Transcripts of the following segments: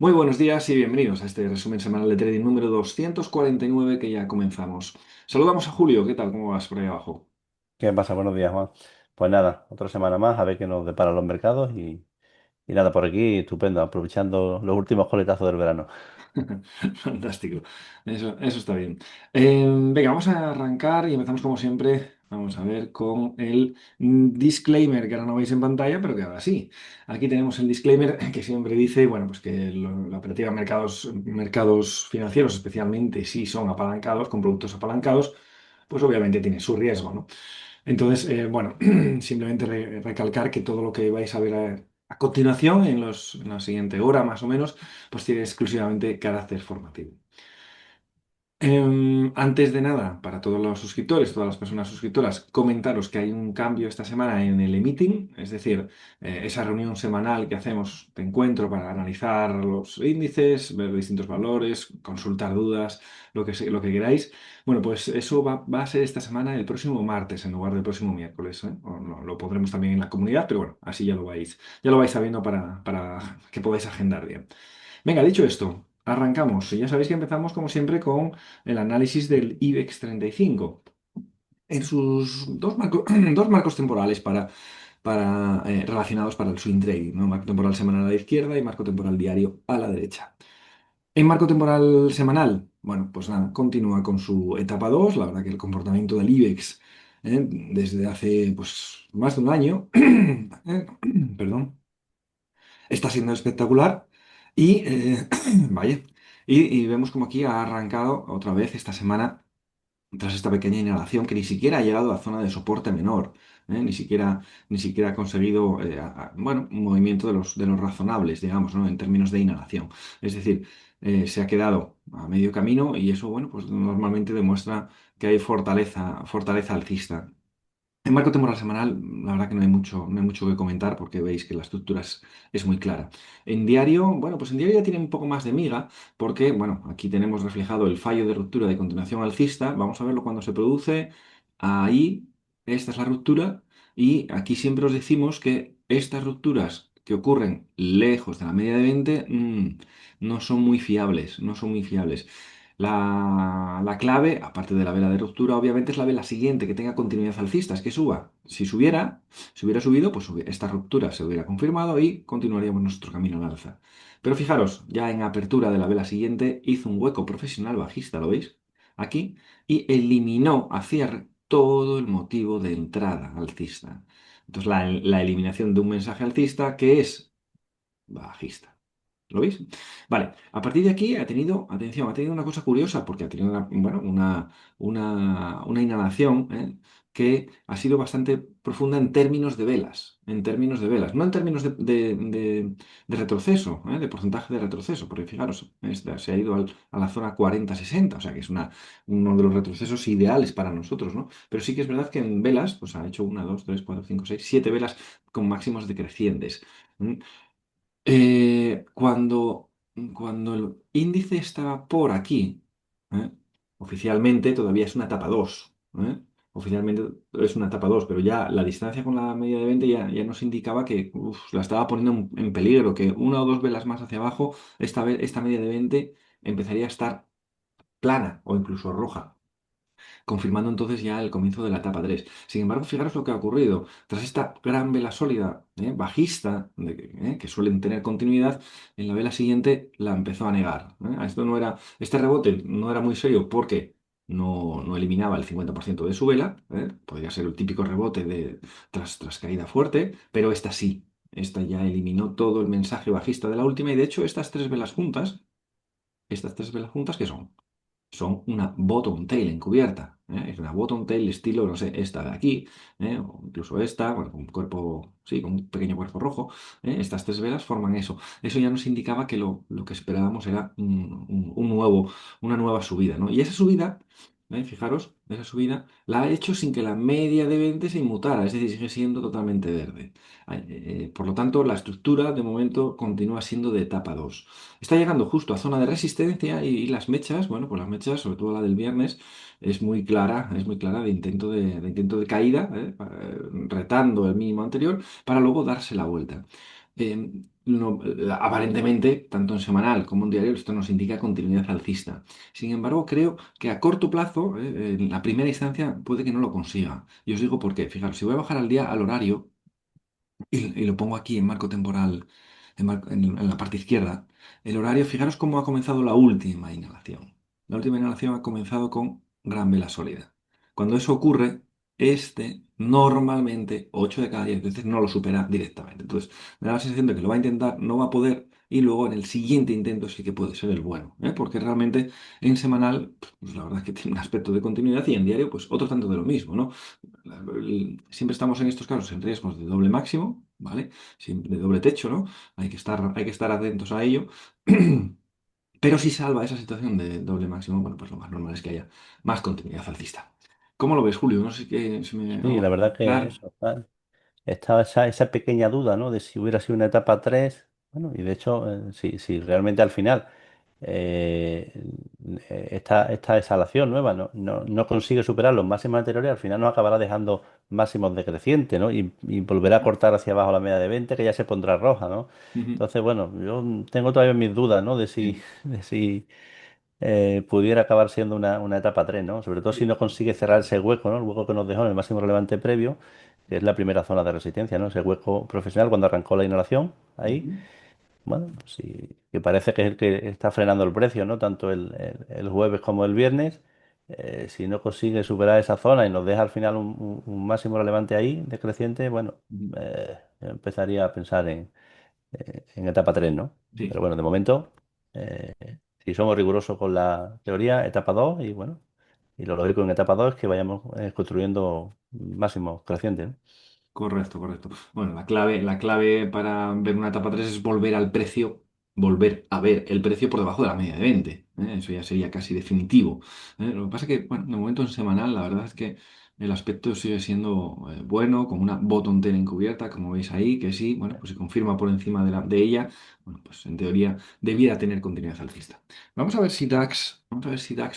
Muy buenos días y bienvenidos a este resumen semanal de trading número 249 que ya comenzamos. Saludamos a Julio, ¿qué tal? ¿Cómo vas por ahí abajo? ¿Qué pasa? Buenos días, Juan. Pues nada, otra semana más, a ver qué nos deparan los mercados y nada, por aquí, estupendo, aprovechando los últimos coletazos del verano. Fantástico, eso está bien. Venga, vamos a arrancar y empezamos como siempre. Vamos a ver con el disclaimer que ahora no veis en pantalla, pero que ahora sí. Aquí tenemos el disclaimer que siempre dice, bueno, pues que la operativa en mercados financieros, especialmente si son apalancados, con productos apalancados, pues obviamente tiene su riesgo, ¿no? Entonces, bueno, simplemente recalcar que todo lo que vais a ver a continuación, en la siguiente hora más o menos, pues tiene exclusivamente carácter formativo. Antes de nada, para todos los suscriptores, todas las personas suscriptoras, comentaros que hay un cambio esta semana en el e-meeting, es decir, esa reunión semanal que hacemos de encuentro para analizar los índices, ver distintos valores, consultar dudas, lo que queráis. Bueno, pues eso va a ser esta semana el próximo martes en lugar del próximo miércoles, ¿eh? O lo pondremos también en la comunidad, pero bueno, así ya lo vais sabiendo para que podáis agendar bien. Venga, dicho esto, arrancamos. Y ya sabéis que empezamos como siempre con el análisis del IBEX 35 en sus dos marcos temporales relacionados para el swing trading, ¿no? Marco temporal semanal a la izquierda y marco temporal diario a la derecha. En marco temporal semanal, bueno, pues nada, continúa con su etapa 2. La verdad que el comportamiento del IBEX desde hace pues más de un año, perdón, está siendo espectacular y vaya, y vemos como aquí ha arrancado otra vez esta semana tras esta pequeña inhalación que ni siquiera ha llegado a zona de soporte menor, ni siquiera ha conseguido, bueno, un movimiento de los razonables, digamos, ¿no? En términos de inhalación. Es decir, se ha quedado a medio camino y eso, bueno, pues normalmente demuestra que hay fortaleza alcista. En marco temporal semanal, la verdad que no hay mucho que comentar porque veis que la estructura es muy clara. En diario, bueno, pues en diario ya tiene un poco más de miga porque, bueno, aquí tenemos reflejado el fallo de ruptura de continuación alcista. Vamos a verlo cuando se produce. Ahí, esta es la ruptura y aquí siempre os decimos que estas rupturas que ocurren lejos de la media de 20 no son muy fiables, no son muy fiables. La clave, aparte de la vela de ruptura, obviamente es la vela siguiente, que tenga continuidad alcista, es que suba. Si hubiera subido, pues esta ruptura se hubiera confirmado y continuaríamos nuestro camino al alza. Pero fijaros, ya en apertura de la vela siguiente hizo un hueco profesional bajista, ¿lo veis? Aquí, y eliminó a cierre todo el motivo de entrada alcista. Entonces, la eliminación de un mensaje alcista que es bajista. ¿Lo veis? Vale, a partir de aquí atención, ha tenido una cosa curiosa, porque ha tenido bueno, una inhalación, que ha sido bastante profunda no en términos de retroceso, de porcentaje de retroceso, porque fijaros, se ha ido a la zona 40-60, o sea que es uno de los retrocesos ideales para nosotros, ¿no? Pero sí que es verdad que en velas, pues ha hecho una, dos, tres, cuatro, cinco, seis, siete velas con máximos decrecientes. Cuando el índice está por aquí, ¿eh? Oficialmente todavía es una etapa 2, ¿eh? Oficialmente es una etapa 2, pero ya la distancia con la media de 20 ya nos indicaba que la estaba poniendo en peligro, que una o dos velas más hacia abajo, esta media de 20 empezaría a estar plana o incluso roja, confirmando entonces ya el comienzo de la etapa 3. Sin embargo, fijaros lo que ha ocurrido. Tras esta gran vela sólida, bajista, que suelen tener continuidad, en la vela siguiente la empezó a negar. Este rebote no era muy serio porque no eliminaba el 50% de su vela. Podría ser el típico rebote tras caída fuerte, pero esta sí. Esta ya eliminó todo el mensaje bajista de la última y de hecho estas tres velas juntas, ¿qué son? Son una bottom tail encubierta. Es una bottom tail estilo, no sé, esta de aquí, o incluso esta, bueno, con un cuerpo, sí, con un pequeño cuerpo rojo. Estas tres velas forman eso. Eso ya nos indicaba que lo que esperábamos era una nueva subida, ¿no? Y esa subida, fijaros, esa subida la ha hecho sin que la media de 20 se inmutara, es decir, sigue siendo totalmente verde. Por lo tanto, la estructura de momento continúa siendo de etapa 2. Está llegando justo a zona de resistencia y las mechas, bueno, pues las mechas, sobre todo la del viernes, es muy clara de intento de caída, retando el mínimo anterior para luego darse la vuelta. Eh, aparentemente, tanto en semanal como en diario, esto nos indica continuidad alcista. Sin embargo, creo que a corto plazo, en la primera instancia, puede que no lo consiga. Y os digo por qué. Fijaros, si voy a bajar al día al horario, y lo pongo aquí en marco temporal, en la parte izquierda. El horario, fijaros cómo ha comenzado la última inhalación. La última inhalación ha comenzado con gran vela sólida. Cuando eso ocurre, este normalmente 8 de cada 10 veces no lo supera directamente. Entonces, me da la sensación de que lo va a intentar, no va a poder, y luego en el siguiente intento sí que puede ser el bueno, ¿eh? Porque realmente en semanal, pues la verdad es que tiene un aspecto de continuidad y en diario, pues otro tanto de lo mismo, ¿no? Siempre estamos en estos casos en riesgos de doble máximo, ¿vale? Siempre de doble techo, ¿no? Hay que estar atentos a ello. Pero si salva esa situación de doble máximo, bueno, pues lo más normal es que haya más continuidad alcista. ¿Cómo lo ves, Julio? No sé qué se me Sí, hago la verdad que claro. eso. Estaba esa pequeña duda, ¿no? De si hubiera sido una etapa 3. Bueno, y de hecho, si realmente al final eh, esta exhalación nueva no consigue superar los máximos anteriores, al final nos acabará dejando máximos decrecientes, ¿no? Y volverá a cortar hacia abajo la media de 20 que ya se pondrá roja, ¿no? Ujú. Entonces, bueno, yo tengo todavía mis dudas, ¿no? De si, Sí, de si pudiera acabar siendo una etapa 3, ¿no? Sobre todo si sí. no consigue cerrar ese hueco, ¿no? El hueco que nos dejó en el máximo relevante previo, que es la primera zona de resistencia, ¿no? Ese hueco profesional cuando arrancó la inhalación, ahí, Ujú. bueno, sí, que parece que es el que está frenando el precio, ¿no? Tanto el jueves como el viernes. Si no consigue superar esa zona y nos deja al final un máximo relevante ahí, decreciente, bueno, Ujú. yo empezaría a pensar en etapa 3, ¿no? Pero Sí. bueno, de momento, eh, si somos rigurosos con la teoría, etapa 2 y bueno, y lo lógico en etapa 2 es que vayamos construyendo máximos crecientes, ¿no? Correcto, correcto. Bueno, la clave para ver una etapa 3 es volver al precio, volver a ver el precio por debajo de la media de 20, ¿eh? Eso ya sería casi definitivo. Lo que pasa es que, bueno, de momento en semanal, la verdad es que el aspecto sigue siendo bueno, con una bottom tail encubierta, como veis ahí, que sí, bueno, pues se confirma por encima de ella. Bueno, pues en teoría debiera tener continuidad alcista. Vamos a ver si DAX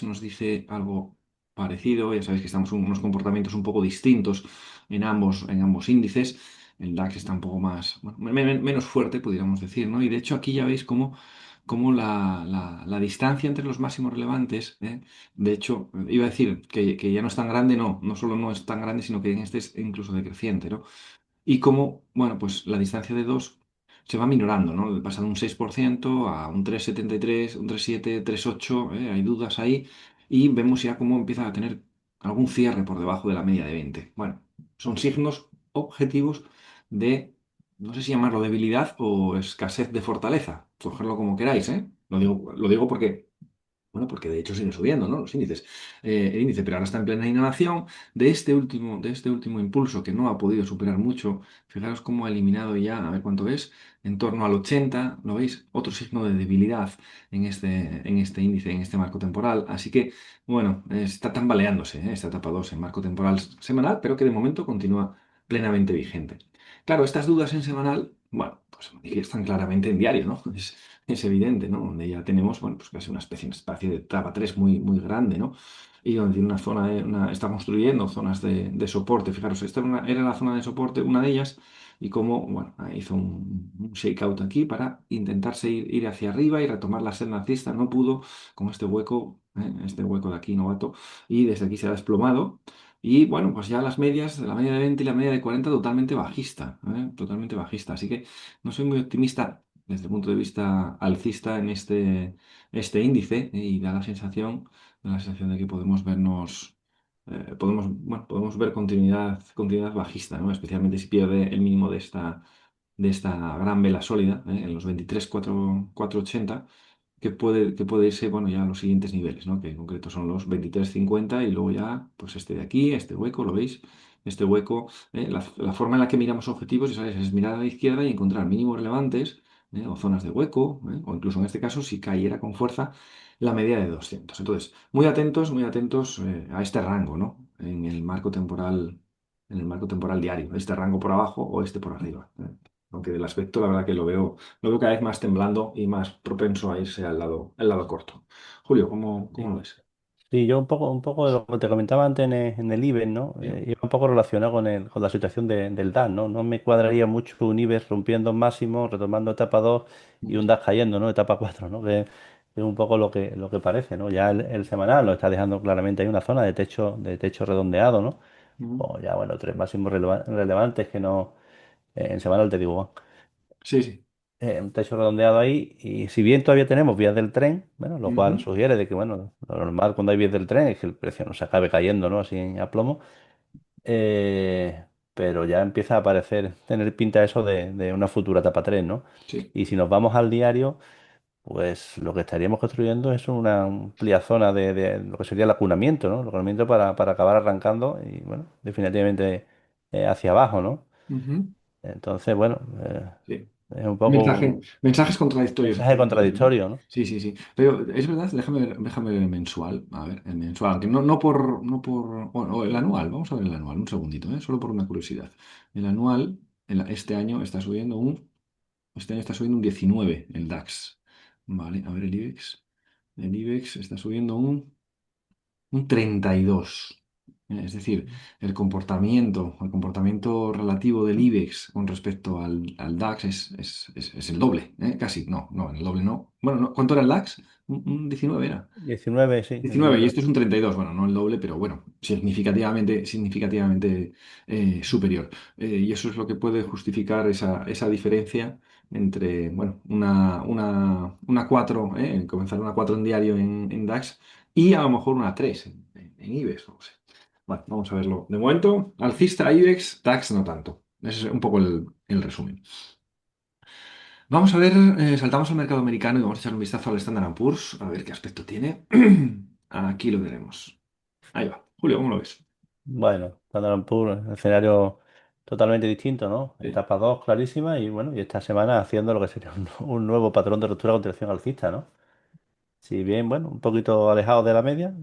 nos dice algo parecido. Ya sabéis que estamos en unos comportamientos un poco distintos en ambos índices. El DAX está un poco más, bueno, menos fuerte, pudiéramos decir, ¿no? Y de hecho aquí ya veis cómo la distancia entre los máximos relevantes, de hecho, iba a decir que ya no es tan grande, no solo no es tan grande, sino que en este es incluso decreciente, ¿no? Y cómo, bueno, pues la distancia de 2 se va minorando, ¿no? Pasa de un 6% a un 3,73, un 3,7, 3,8, hay dudas ahí, y vemos ya cómo empieza a tener algún cierre por debajo de la media de 20. Bueno, son signos objetivos de, no sé si llamarlo debilidad o escasez de fortaleza, cogerlo como queráis, ¿eh? Lo digo porque de hecho sigue subiendo, ¿no? Los índices. El índice, pero ahora está en plena inhalación de este último impulso que no ha podido superar mucho. Fijaros cómo ha eliminado ya, a ver cuánto es, en torno al 80, ¿lo veis? Otro signo de debilidad en este índice, en este marco temporal. Así que, bueno, está tambaleándose, esta etapa 2 en marco temporal semanal, pero que de momento continúa plenamente vigente. Claro, estas dudas en semanal, bueno, pues se manifiestan claramente en diario, ¿no? Es evidente, ¿no? Donde ya tenemos, bueno, pues casi una especie, un espacio de etapa 3 muy, muy grande, ¿no? Y donde tiene una zona, está construyendo zonas de soporte. Fijaros, esta era la zona de soporte, una de ellas, y cómo, bueno, hizo un shakeout aquí para intentarse ir hacia arriba y retomar la senda alcista. No pudo con este hueco de aquí, novato, y desde aquí se ha desplomado. Y bueno, pues ya las medias, la media de 20 y la media de 40 totalmente bajista, totalmente bajista. Así que no soy muy optimista desde el punto de vista alcista en este índice, y da la sensación de que podemos vernos, bueno, podemos ver continuidad bajista, ¿no? Especialmente si pierde el mínimo de esta gran vela sólida, en los 23,480, que puede irse, bueno, ya a los siguientes niveles, ¿no? Que en concreto son los 23,50 y luego ya, pues este de aquí, este hueco, ¿lo veis? Este hueco, la forma en la que miramos objetivos, ya sabéis, es mirar a la izquierda y encontrar mínimos relevantes, o zonas de hueco, o incluso en este caso, si cayera con fuerza, la media de 200. Entonces, muy atentos a este rango, ¿no? En el marco temporal diario, este rango por abajo o este por arriba. Aunque del aspecto, la verdad que lo veo cada vez más temblando y más propenso a irse al lado corto. Julio, ¿cómo Sí. lo ves? Sí, yo un poco de lo que te comentaba antes en el IBEX, ¿no? ¿Sí? Iba un poco relacionado con la situación del DAX, ¿no? No me cuadraría mucho un IBEX rompiendo máximo, retomando etapa 2 y un DAX cayendo, ¿no? Etapa 4, ¿no? Que es un poco lo que parece, ¿no? Ya el semanal lo está dejando claramente, hay una zona de techo redondeado, ¿no? Ujú. O ya, bueno, tres máximos relevantes que no, en semanal te digo, Sí, sí. un techo redondeado ahí, y si bien todavía tenemos vías del tren, bueno, lo cual Ujú. sugiere de que, bueno, lo normal cuando hay vías del tren es que el precio no se acabe cayendo, ¿no? Así a plomo, pero ya empieza a parecer tener pinta eso de una futura etapa 3, ¿no? Sí. Y si nos vamos al diario, pues lo que estaríamos construyendo es una amplia zona de lo que sería el acunamiento, ¿no? El acunamiento para acabar arrancando y, bueno, definitivamente hacia abajo, ¿no? Ujú. Entonces, bueno, Sí. es un poco un Mensajes contradictorios mensaje efectivamente, ¿no? contradictorio, ¿no? Sí, sí, sí. Pero es verdad, déjame ver el mensual. A ver, el mensual, que o el anual, vamos a ver el anual, un segundito, ¿eh? Solo por una curiosidad. El anual, este año está subiendo este año está subiendo un 19 el DAX. Vale, a ver el IBEX. El IBEX está subiendo un 32. Es decir, el comportamiento relativo del IBEX con respecto al DAX es el doble, ¿eh? Casi. No, no, el doble no. Bueno, ¿cuánto era el DAX? Un 19 era. 19 sí, el 19 y número. esto es un 32, bueno, no el doble, pero bueno, significativamente superior. Y eso es lo que puede justificar esa diferencia entre, bueno, una 4, comenzar una 4 en diario en DAX y a lo mejor una 3 en IBEX, no sé. Bueno, vamos a verlo. De momento, alcista IBEX, DAX no tanto. Ese es un poco el resumen. Vamos a ver, saltamos al mercado americano y vamos a echar un vistazo al Standard Poor's, a ver qué aspecto tiene. Aquí lo tenemos. Ahí va. Julio, ¿cómo lo ves? Bueno, Standard Poor's, escenario totalmente distinto, ¿no? Sí. Etapa 2 clarísima y, bueno, y esta semana haciendo lo que sería un nuevo patrón de ruptura con dirección alcista, ¿no? Si bien, bueno, un poquito alejado de la media,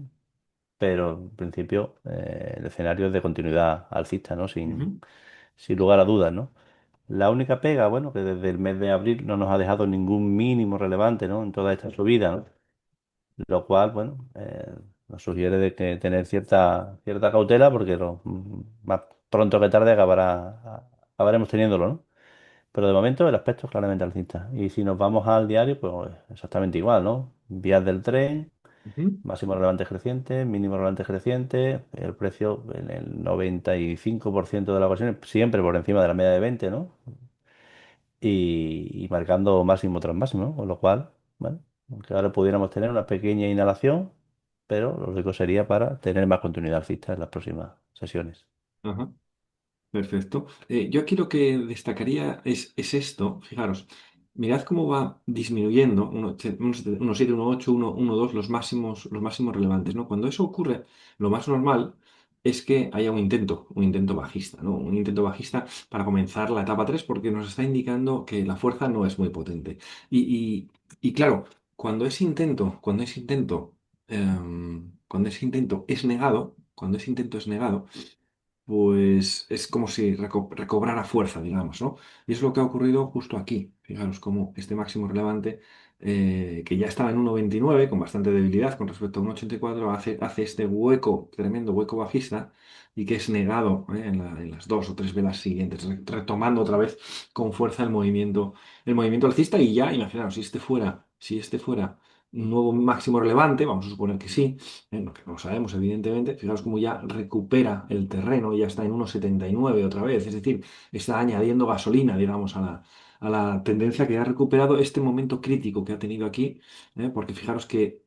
pero en principio el escenario es de continuidad alcista, ¿no? Ujú, Sin lugar a dudas, ¿no? La única pega, bueno, que desde el mes de abril no nos ha dejado ningún mínimo relevante, ¿no? En toda esta subida, ¿no? Lo cual, bueno, nos sugiere de que tener cierta cautela porque más pronto que tarde acabaremos teniéndolo, ¿no? Pero de momento el aspecto es claramente alcista. Y si nos vamos al diario, pues exactamente igual, ¿no? Vías del tren, ujú. máximo relevante creciente, mínimo relevante creciente, el precio en el 95% de las ocasiones, siempre por encima de la media de 20, ¿no? Y marcando máximo tras máximo, ¿no? Con lo cual, bueno, aunque ahora pudiéramos tener una pequeña inhalación, pero lo rico sería para tener más continuidad alcista en las próximas sesiones. Ajá. Perfecto. Yo aquí lo que destacaría es esto, fijaros, mirad cómo va disminuyendo, 1,7, 1,8, 1,2 los máximos relevantes, ¿no? Cuando eso ocurre, lo más normal es que haya un intento bajista, ¿no? Un intento bajista para comenzar la etapa 3 porque nos está indicando que la fuerza no es muy potente. Y claro, cuando ese intento es negado, pues es como si recobrara fuerza, digamos, ¿no? Y es lo que ha ocurrido justo aquí. Fijaros cómo este máximo relevante, que ya estaba en 1,29, con bastante debilidad con respecto a 1,84, hace este hueco, tremendo hueco bajista, y que es negado, en las dos o tres velas siguientes, retomando otra vez con fuerza el movimiento alcista, y ya, imaginaos, si este fuera un nuevo máximo relevante, vamos a suponer que sí, que no lo sabemos, evidentemente. Fijaos cómo ya recupera el terreno, ya está en 1,79 otra vez, es decir, está añadiendo gasolina, digamos, a la tendencia que ha recuperado este momento crítico que ha tenido aquí, porque fijaros que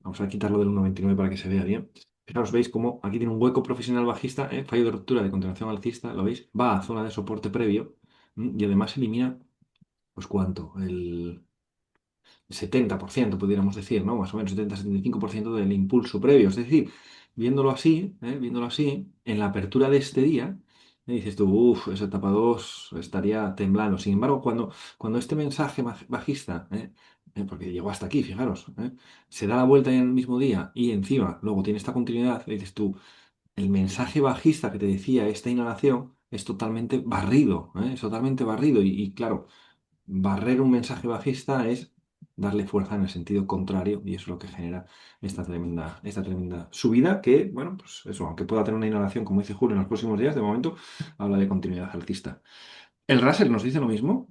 vamos a quitarlo del 1,29 para que se vea bien. Fijaros, veis cómo aquí tiene un hueco profesional bajista, fallo de ruptura de continuación alcista, ¿lo veis? Va a zona de soporte previo, y además elimina, pues, ¿cuánto? El 70% pudiéramos decir, ¿no? Más o menos 70-75% del impulso previo. Es decir, viéndolo así, en la apertura de este día, dices tú, uff, esa etapa 2 estaría temblando. Sin embargo, cuando este mensaje bajista, porque llegó hasta aquí, fijaros, se da la vuelta en el mismo día y encima luego tiene esta continuidad, dices tú, el mensaje bajista que te decía esta inhalación es totalmente barrido, es totalmente barrido. Y claro, barrer un mensaje bajista es darle fuerza en el sentido contrario y eso es lo que genera esta tremenda subida que, bueno, pues eso, aunque pueda tener una inhalación, como dice Julio, en los próximos días, de momento habla de continuidad alcista. ¿El Russell nos dice lo mismo?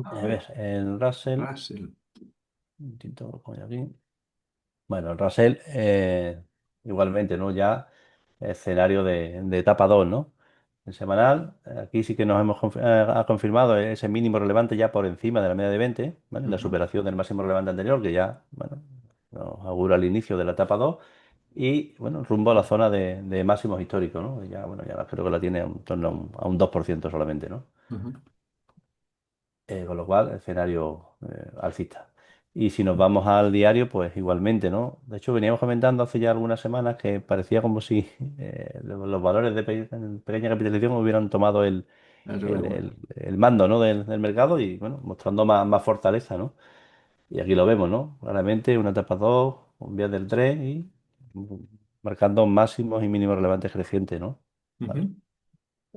A A ver, ver, el Russell, Russell. un momentito, lo pongo aquí. Bueno, el Russell, igualmente, ¿no? Ya escenario de etapa 2, ¿no? El semanal, aquí sí que nos hemos ha confirmado ese mínimo relevante ya por encima de la media de 20, ¿vale? La Ujú, superación del máximo relevante anterior, que ya, bueno, nos augura el inicio de la etapa 2 y, bueno, rumbo a la zona de máximos históricos, ¿no? Ya, bueno, ya creo que la tiene en torno a un 2% solamente, ¿no? ujú, Con lo cual, escenario alcista. Y si nos vamos al diario, pues igualmente, ¿no? De hecho, veníamos comentando hace ya algunas semanas que parecía como si los valores de pequeña capitalización hubieran tomado el relevo. el mando, ¿no? del mercado y, bueno, mostrando más fortaleza, ¿no? Y aquí lo vemos, ¿no? Claramente una etapa 2 un vía del 3 y mm, marcando máximos y mínimos relevantes crecientes, ¿no? ¿Vale? Ujú.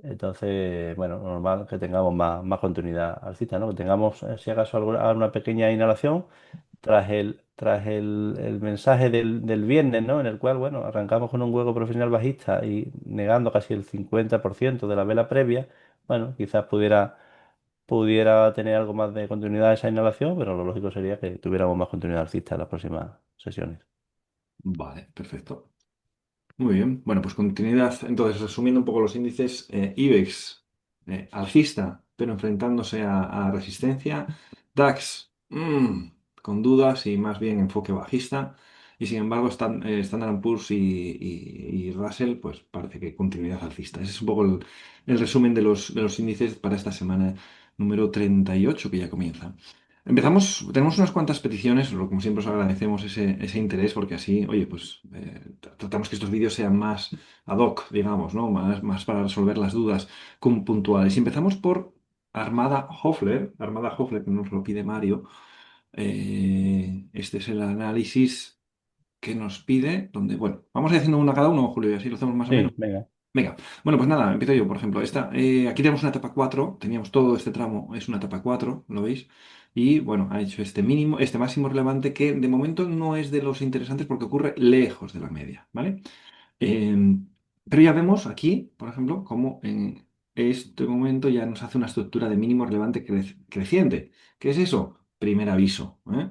Entonces, bueno, normal que tengamos más continuidad alcista, ¿no? Que tengamos, si acaso, alguna pequeña inhalación tras el mensaje del viernes, ¿no? En el cual, bueno, arrancamos con un hueco profesional bajista y negando casi el 50% de la vela previa, bueno, quizás pudiera tener algo más de continuidad esa inhalación, pero lo lógico sería que tuviéramos más continuidad alcista en las próximas sesiones. Vale, perfecto. Muy bien. Bueno, pues continuidad. Entonces, resumiendo un poco los índices, IBEX alcista, pero enfrentándose a resistencia. DAX con dudas y más bien enfoque bajista. Y sin embargo, Standard Poor's y Russell, pues parece que continuidad alcista. Ese es un poco el resumen de los índices para esta semana número 38 que ya comienza. Empezamos, tenemos unas cuantas peticiones, pero como siempre os agradecemos ese interés porque así, oye, pues tratamos que estos vídeos sean más ad hoc, digamos, ¿no? Más para resolver las dudas puntuales. Y empezamos por Armada Hoffler, que nos lo pide Mario. Este es el análisis que nos pide, donde, bueno, vamos a ir haciendo una cada uno, Julio, y así lo hacemos más o menos. Sí, venga. Venga, bueno, pues nada, empiezo yo, por ejemplo. Aquí tenemos una etapa 4, teníamos todo este tramo, es una etapa 4, ¿lo veis? Y bueno, ha hecho este mínimo, este máximo relevante que de momento no es de los interesantes porque ocurre lejos de la media, ¿vale? Pero ya vemos aquí, por ejemplo, cómo en este momento ya nos hace una estructura de mínimo relevante creciente. ¿Qué es eso? Primer aviso, ¿eh?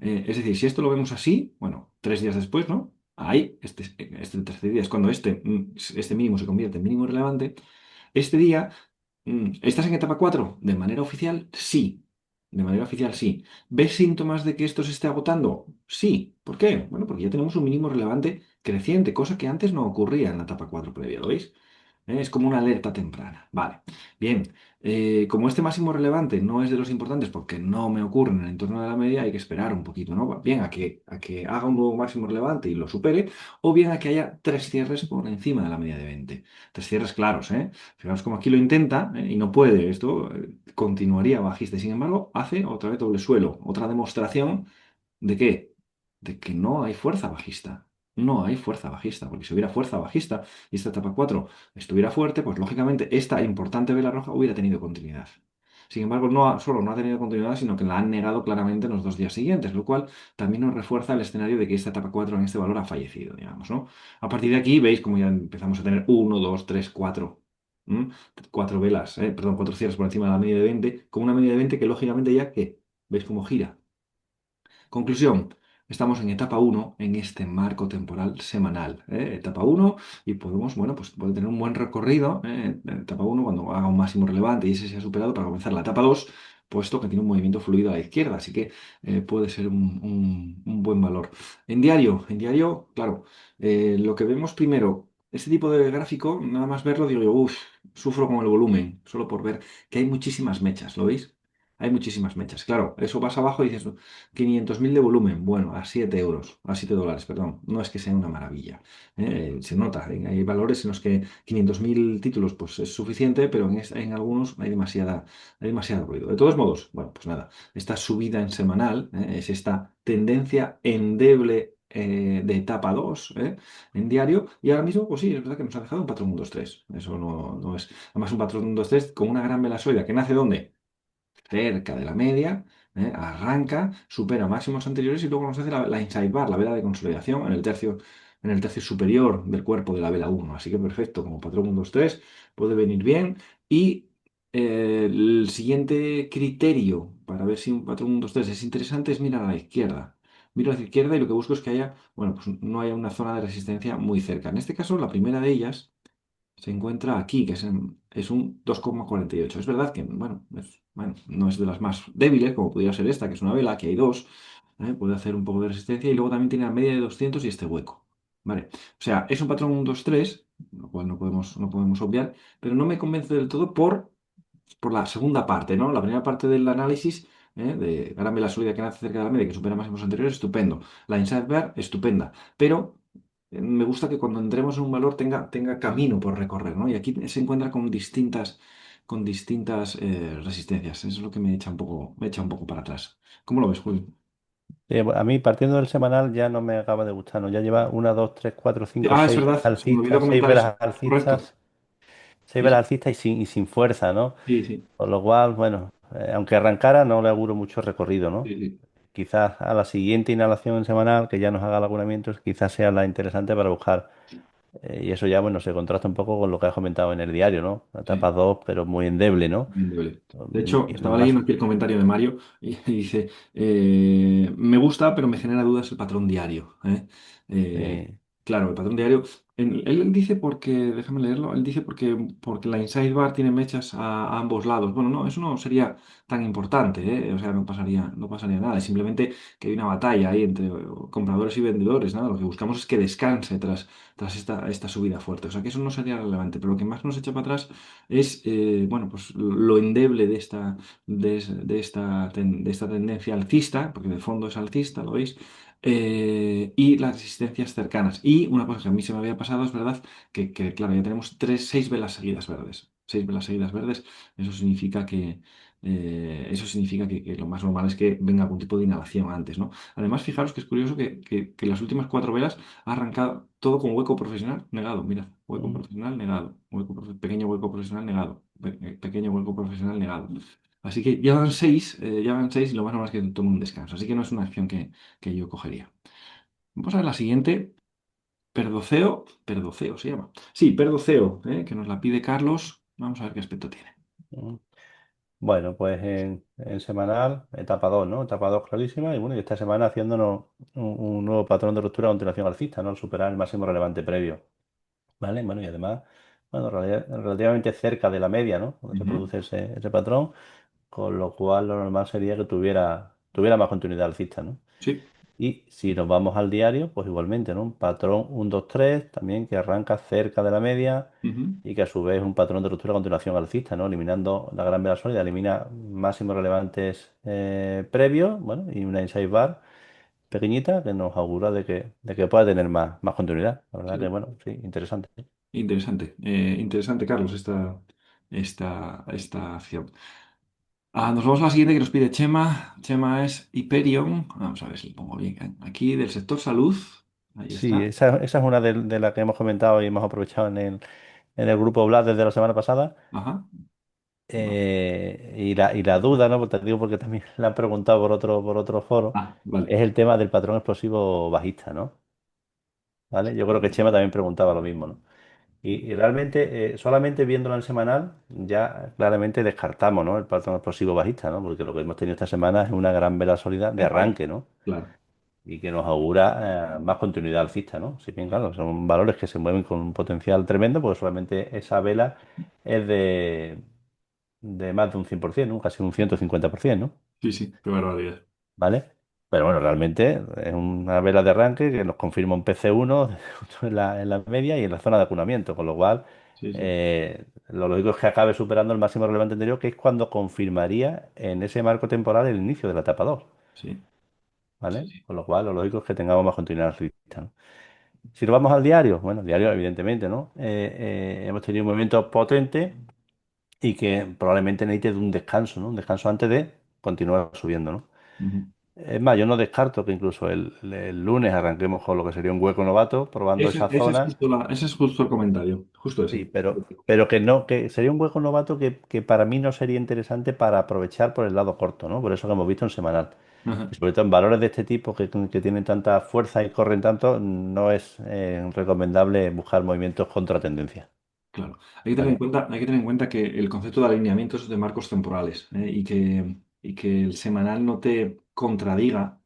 Es decir, si esto lo vemos así, bueno, 3 días después, ¿no? Ahí, este tercer día es cuando este mínimo se convierte en mínimo relevante. Este día, ¿estás en etapa 4? ¿De manera oficial? Sí. De manera oficial, sí. ¿Ves síntomas de que esto se esté agotando? Sí. ¿Por qué? Bueno, porque ya tenemos un mínimo relevante creciente, cosa que antes no ocurría en la etapa 4 previa, ¿lo veis? Es como una alerta temprana. Vale. Bien. Como este máximo relevante no es de los importantes porque no me ocurre en el entorno de la media, hay que esperar un poquito, ¿no? Bien a que haga un nuevo máximo relevante y lo supere, o bien a que haya 3 cierres por encima de la media de 20. 3 cierres claros, ¿eh? Fijaos como aquí lo intenta y no puede. Esto continuaría bajista y sin embargo hace otra vez doble suelo. Otra demostración ¿de qué? De que no hay fuerza bajista. No hay fuerza bajista, porque si hubiera fuerza bajista y esta etapa 4 estuviera fuerte, pues lógicamente esta importante vela roja hubiera tenido continuidad. Sin embargo, solo no ha tenido continuidad, sino que la han negado claramente en los 2 días siguientes, lo cual también nos refuerza el escenario de que esta etapa 4 en este valor ha fallecido, digamos, ¿no? A partir de aquí veis como ya empezamos a tener uno, 2, 3, 4. 4 velas, perdón, 4 cierres por encima de la media de 20, con una media de 20 que lógicamente ya que, ¿veis cómo gira? Conclusión, estamos en etapa 1 en este marco temporal semanal. Etapa 1 y podemos, bueno, pues puede tener un buen recorrido en etapa 1 cuando haga un máximo relevante y ese se ha superado para comenzar la etapa 2 puesto que tiene un movimiento fluido a la izquierda, así que puede ser un buen valor. En diario, claro, lo que vemos primero, este tipo de gráfico, nada más verlo, digo yo, uff, sufro con el volumen, solo por ver que hay muchísimas mechas, ¿lo veis? Hay muchísimas mechas. Claro, eso vas abajo y dices, 500.000 de volumen, bueno, a 7 euros, a 7 dólares, perdón. No es que sea una maravilla. Se nota, hay valores en los que 500.000 títulos pues es suficiente, pero en algunos hay demasiado ruido. De todos modos, bueno, pues nada, esta subida en semanal es esta tendencia endeble de etapa 2 en diario, y ahora mismo, pues sí, es verdad que nos ha dejado un patrón 1-2-3. Eso no es, además un patrón 1-2-3 con una gran vela sólida, que nace ¿dónde? Cerca de la media, arranca, supera máximos anteriores y luego nos hace la inside bar, la vela de consolidación en el tercio superior del cuerpo de la vela uno. Así que perfecto, como patrón 1, 2, 3, puede venir bien. Y el siguiente criterio para ver si un patrón 1, 2, 3 es interesante es mirar a la izquierda. Miro a la izquierda y lo que busco es que haya, bueno, pues no haya una zona de resistencia muy cerca. En este caso, la primera de ellas se encuentra aquí, que es un 2,48. Es verdad que, bueno, bueno, no es de las más débiles, como podría ser esta, que es una vela, que hay dos, puede hacer un poco de resistencia y luego también tiene la media de 200 y este hueco. ¿Vale? O sea, es un patrón 1, 2, 3, lo cual no podemos obviar, pero no me convence del todo por la segunda parte, ¿no? La primera parte del análisis, de gran vela sólida que nace cerca de la media, que supera máximos anteriores, estupendo. La inside bear, estupenda. Pero me gusta que cuando entremos en un valor tenga camino por recorrer, ¿no? Y aquí se encuentra con distintas resistencias. Eso es lo que me echa un poco para atrás. ¿Cómo lo ves, Julio? A mí, partiendo del semanal, ya no me acaba de gustar, ¿no? Ya lleva una, dos, tres, cuatro, cinco, Es seis verdad, se me olvidó alcistas, comentar eso. Correcto. seis Sí, velas sí, alcistas y sin fuerza, ¿no? sí, sí, Con lo cual, bueno, aunque arrancara, no le auguro mucho recorrido, ¿no? sí, sí. Quizás a la siguiente inhalación semanal, que ya nos haga el abonamiento, quizás sea la interesante para buscar. Y eso ya, bueno, se contrasta un poco con lo que has comentado en el diario, ¿no? La Sí. etapa 2 pero muy endeble, ¿no? Bien débil. De hecho, Y estaba leyendo más. aquí el comentario de Mario y dice, me gusta, pero me genera dudas el patrón diario. Eh, eh, claro, el patrón diario, él dice porque, déjame leerlo, él dice porque la inside bar tiene mechas a ambos lados. Bueno, no, eso no sería tan importante, ¿eh? O sea, no pasaría nada, es simplemente que hay una batalla ahí entre compradores y vendedores, ¿no? Lo que buscamos es que descanse tras esta subida fuerte. O sea, que eso no sería relevante, pero lo que más nos echa para atrás es bueno, pues lo endeble de esta tendencia alcista, porque de fondo es alcista, ¿lo veis? Y las resistencias cercanas. Y una cosa que a mí se me había pasado es verdad que, claro, ya tenemos 6 velas seguidas verdes. 6 velas seguidas verdes, eso significa que lo más normal es que venga algún tipo de inhalación antes, ¿no? Además, fijaros que es curioso que las últimas 4 velas ha arrancado todo con hueco profesional negado. Mirad, hueco mm, profesional negado, pequeño hueco profesional negado, pequeño hueco profesional negado. Así que ya van seis y lo más normal es que tome un descanso. Así que no es una acción que yo cogería. Vamos a ver la siguiente. Perdoceo se llama. Sí, Perdoceo, que nos la pide Carlos. Vamos a ver qué aspecto tiene. mm. Bueno, pues en semanal, etapa 2, ¿no? Etapa 2 clarísima. Y bueno, y esta semana haciéndonos un nuevo patrón de ruptura a continuación alcista, ¿no? Al superar el máximo relevante previo. ¿Vale? Bueno, y además, bueno, relativamente cerca de la media, ¿no? Donde se Ujú. produce ese patrón, con lo cual lo normal sería que tuviera más continuidad alcista, ¿no? Sí. Y si nos vamos al diario, pues igualmente, ¿no? Un patrón 1, 2, 3, también que arranca cerca de la media Ujú. y que a su vez es un patrón de ruptura a continuación alcista, ¿no? Eliminando la gran vela sólida, elimina máximos relevantes previos, bueno, y una inside bar pequeñita que nos augura de que pueda tener más continuidad. La verdad que, Sí. bueno, sí, interesante. Interesante. Interesante, Carlos, esta acción. Nos vamos a la siguiente que nos pide Chema. Chema es Hyperion. Vamos a ver si lo pongo bien. Aquí del sector salud. Ahí Sí, está. esa es una de las que hemos comentado y hemos aprovechado en el grupo Blast desde la semana pasada. Ajá. Va. Y la duda, ¿no? Pues te digo porque también la han preguntado por otro foro, Vale. es el tema del patrón explosivo bajista, ¿no? ¿Vale? Yo creo que Chema también preguntaba lo mismo, ¿no? Y realmente, solamente viéndolo en semanal, ya claramente descartamos, ¿no? El patrón explosivo bajista, ¿no? Porque lo que hemos tenido esta semana es una gran vela sólida de arranque, ¿no? Claro. Y que nos augura más continuidad alcista, ¿no? Si bien, claro, son valores que se mueven con un potencial tremendo, porque solamente esa vela es de más de un 100%, ¿no? Casi un 150%, ¿no? Sí, sí. Qué barbaridad. ¿Vale? Pero bueno, realmente es una vela de arranque que nos confirma un PC1 justo en la media y en la zona de acunamiento, con lo cual Sí, sí. lo lógico es que acabe superando el máximo relevante anterior, que es cuando confirmaría en ese marco temporal el inicio de la etapa 2, Sí. Sí, ¿vale? sí. Con lo cual lo lógico es que tengamos más continuidad alcista, ¿no? Si nos vamos al diario, bueno, el diario evidentemente, ¿no? Hemos tenido un movimiento potente y que probablemente necesite de un descanso, ¿no? Un descanso antes de continuar subiendo, ¿no? Ujú. Es más, yo no descarto que incluso el lunes arranquemos con lo que sería un hueco novato, probando esa zona. Ese es justo el comentario, justo Sí, ese. pero que no, que sería un hueco novato que para mí no sería interesante para aprovechar por el lado corto, ¿no? Por eso que hemos visto en semanal. Ajá. Y sobre todo en valores de este tipo que tienen tanta fuerza y corren tanto, no es recomendable buscar movimientos contra tendencia. Claro, hay que tener en ¿Vale? cuenta, hay que tener en cuenta que el concepto de alineamiento es de marcos temporales, y que el semanal no te contradiga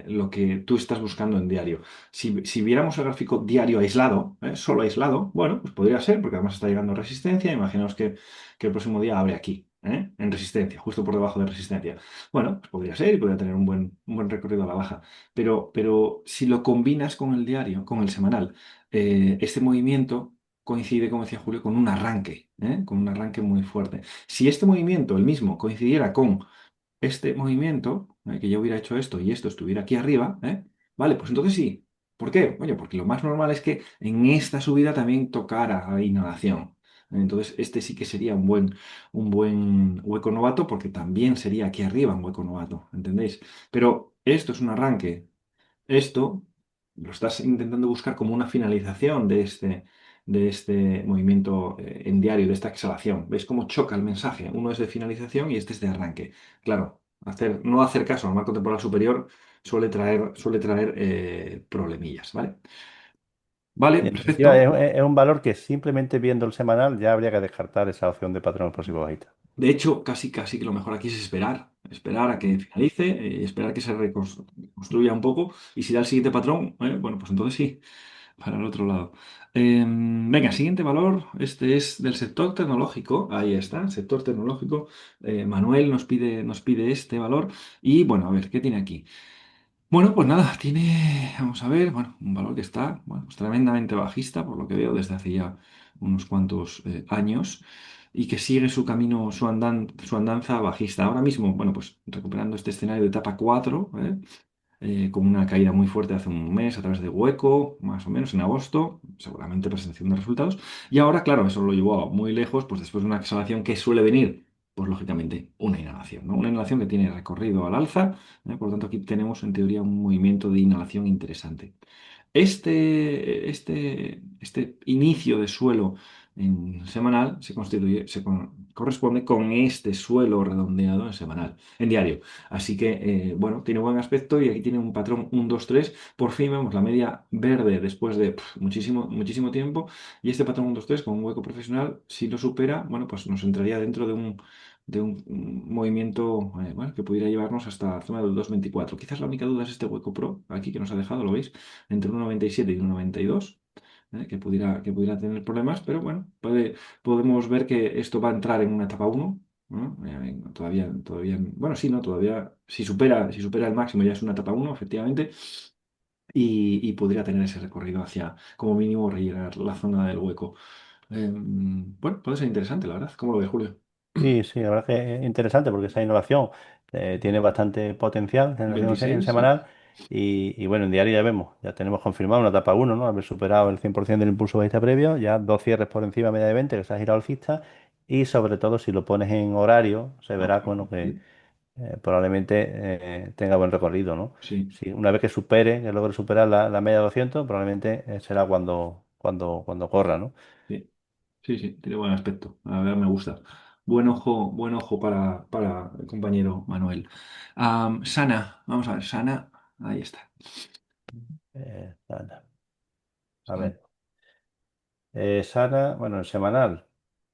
lo que tú estás buscando en diario. Si viéramos el gráfico diario aislado, solo aislado, bueno, pues podría ser, porque además está llegando resistencia. Imaginaos que el próximo día abre aquí, en resistencia, justo por debajo de resistencia. Bueno, pues podría ser y podría tener un buen recorrido a la baja. Pero si lo combinas con el diario, con el semanal, este movimiento coincide, como decía Julio, con un arranque muy fuerte. Si este movimiento, el mismo, coincidiera con este movimiento, que yo hubiera hecho esto y esto estuviera aquí arriba, vale, pues entonces sí. ¿Por qué? Oye, porque lo más normal es que en esta subida también tocara a inhalación. Entonces, este sí que sería un buen hueco novato, porque también sería aquí arriba un hueco novato, ¿entendéis? Pero esto es un arranque. Esto lo estás intentando buscar como una finalización de este movimiento en diario, de esta exhalación. ¿Ves cómo choca el mensaje? Uno es de finalización y este es de arranque. Claro, no hacer caso al marco temporal superior suele traer problemillas, ¿vale? Vale, Y en definitiva, perfecto. es un valor que simplemente viendo el semanal ya habría que descartar esa opción de patrón explosivo bajista. De hecho, casi que lo mejor aquí es esperar a que finalice, esperar que se reconstruya un poco, y si da el siguiente patrón, bueno, pues entonces sí, para el otro lado. Venga, siguiente valor. Este es del sector tecnológico. Ahí está, sector tecnológico. Manuel nos pide este valor. Y bueno, a ver, ¿qué tiene aquí? Bueno, pues nada, vamos a ver, bueno, un valor que está, bueno, pues tremendamente bajista, por lo que veo, desde hace ya unos cuantos años, y que sigue su camino, su andanza bajista. Ahora mismo, bueno, pues recuperando este escenario de etapa 4, con una caída muy fuerte hace un mes a través de hueco, más o menos en agosto, seguramente presentación de resultados. Y ahora, claro, eso lo llevó muy lejos, pues después de una exhalación que suele venir, pues lógicamente una inhalación, ¿no? Una inhalación que tiene recorrido al alza. Por lo tanto, aquí tenemos en teoría un movimiento de inhalación interesante. Este inicio de suelo en semanal corresponde con este suelo redondeado en semanal, en diario. Así que, bueno, tiene buen aspecto y aquí tiene un patrón 1, 2, 3. Por fin vemos la media verde después de muchísimo, muchísimo tiempo. Y este patrón 1, 2, 3 con un hueco profesional, si lo supera, bueno, pues nos entraría dentro de un movimiento, bueno, que pudiera llevarnos hasta la zona del 2,24. Quizás la única duda es este hueco pro, aquí que nos ha dejado, ¿lo veis? Entre 1,97 y 1,92, que pudiera tener problemas, pero bueno, podemos ver que esto va a entrar en una etapa 1, ¿no? Todavía, bueno, sí, ¿no? Todavía, si supera el máximo ya es una etapa 1, efectivamente, y podría tener ese recorrido hacia, como mínimo, rellenar la zona del hueco. Bueno, puede ser interesante, la verdad. ¿Cómo lo ve Julio? Sí, sí, la verdad que es interesante porque esa innovación tiene bastante potencial en innovación en 26, sí. semanal y bueno, en diario ya vemos, ya tenemos confirmado una etapa uno, ¿no? Haber superado el 100% del impulso bajista previo, ya dos cierres por encima de media de 20 que se ha girado alcista y sobre todo si lo pones en horario se Ah, verá bueno, que sí, probablemente tenga buen recorrido, ¿no? sí, Si una vez que logre superar la media de 200 probablemente será cuando corra, ¿no? sí. Sí, sí, tiene buen aspecto. A ver, me gusta. Buen ojo para el compañero Manuel. Sana, vamos a ver, Sana, ahí está. Anda. A Sana. ver. Sana, bueno, el semanal,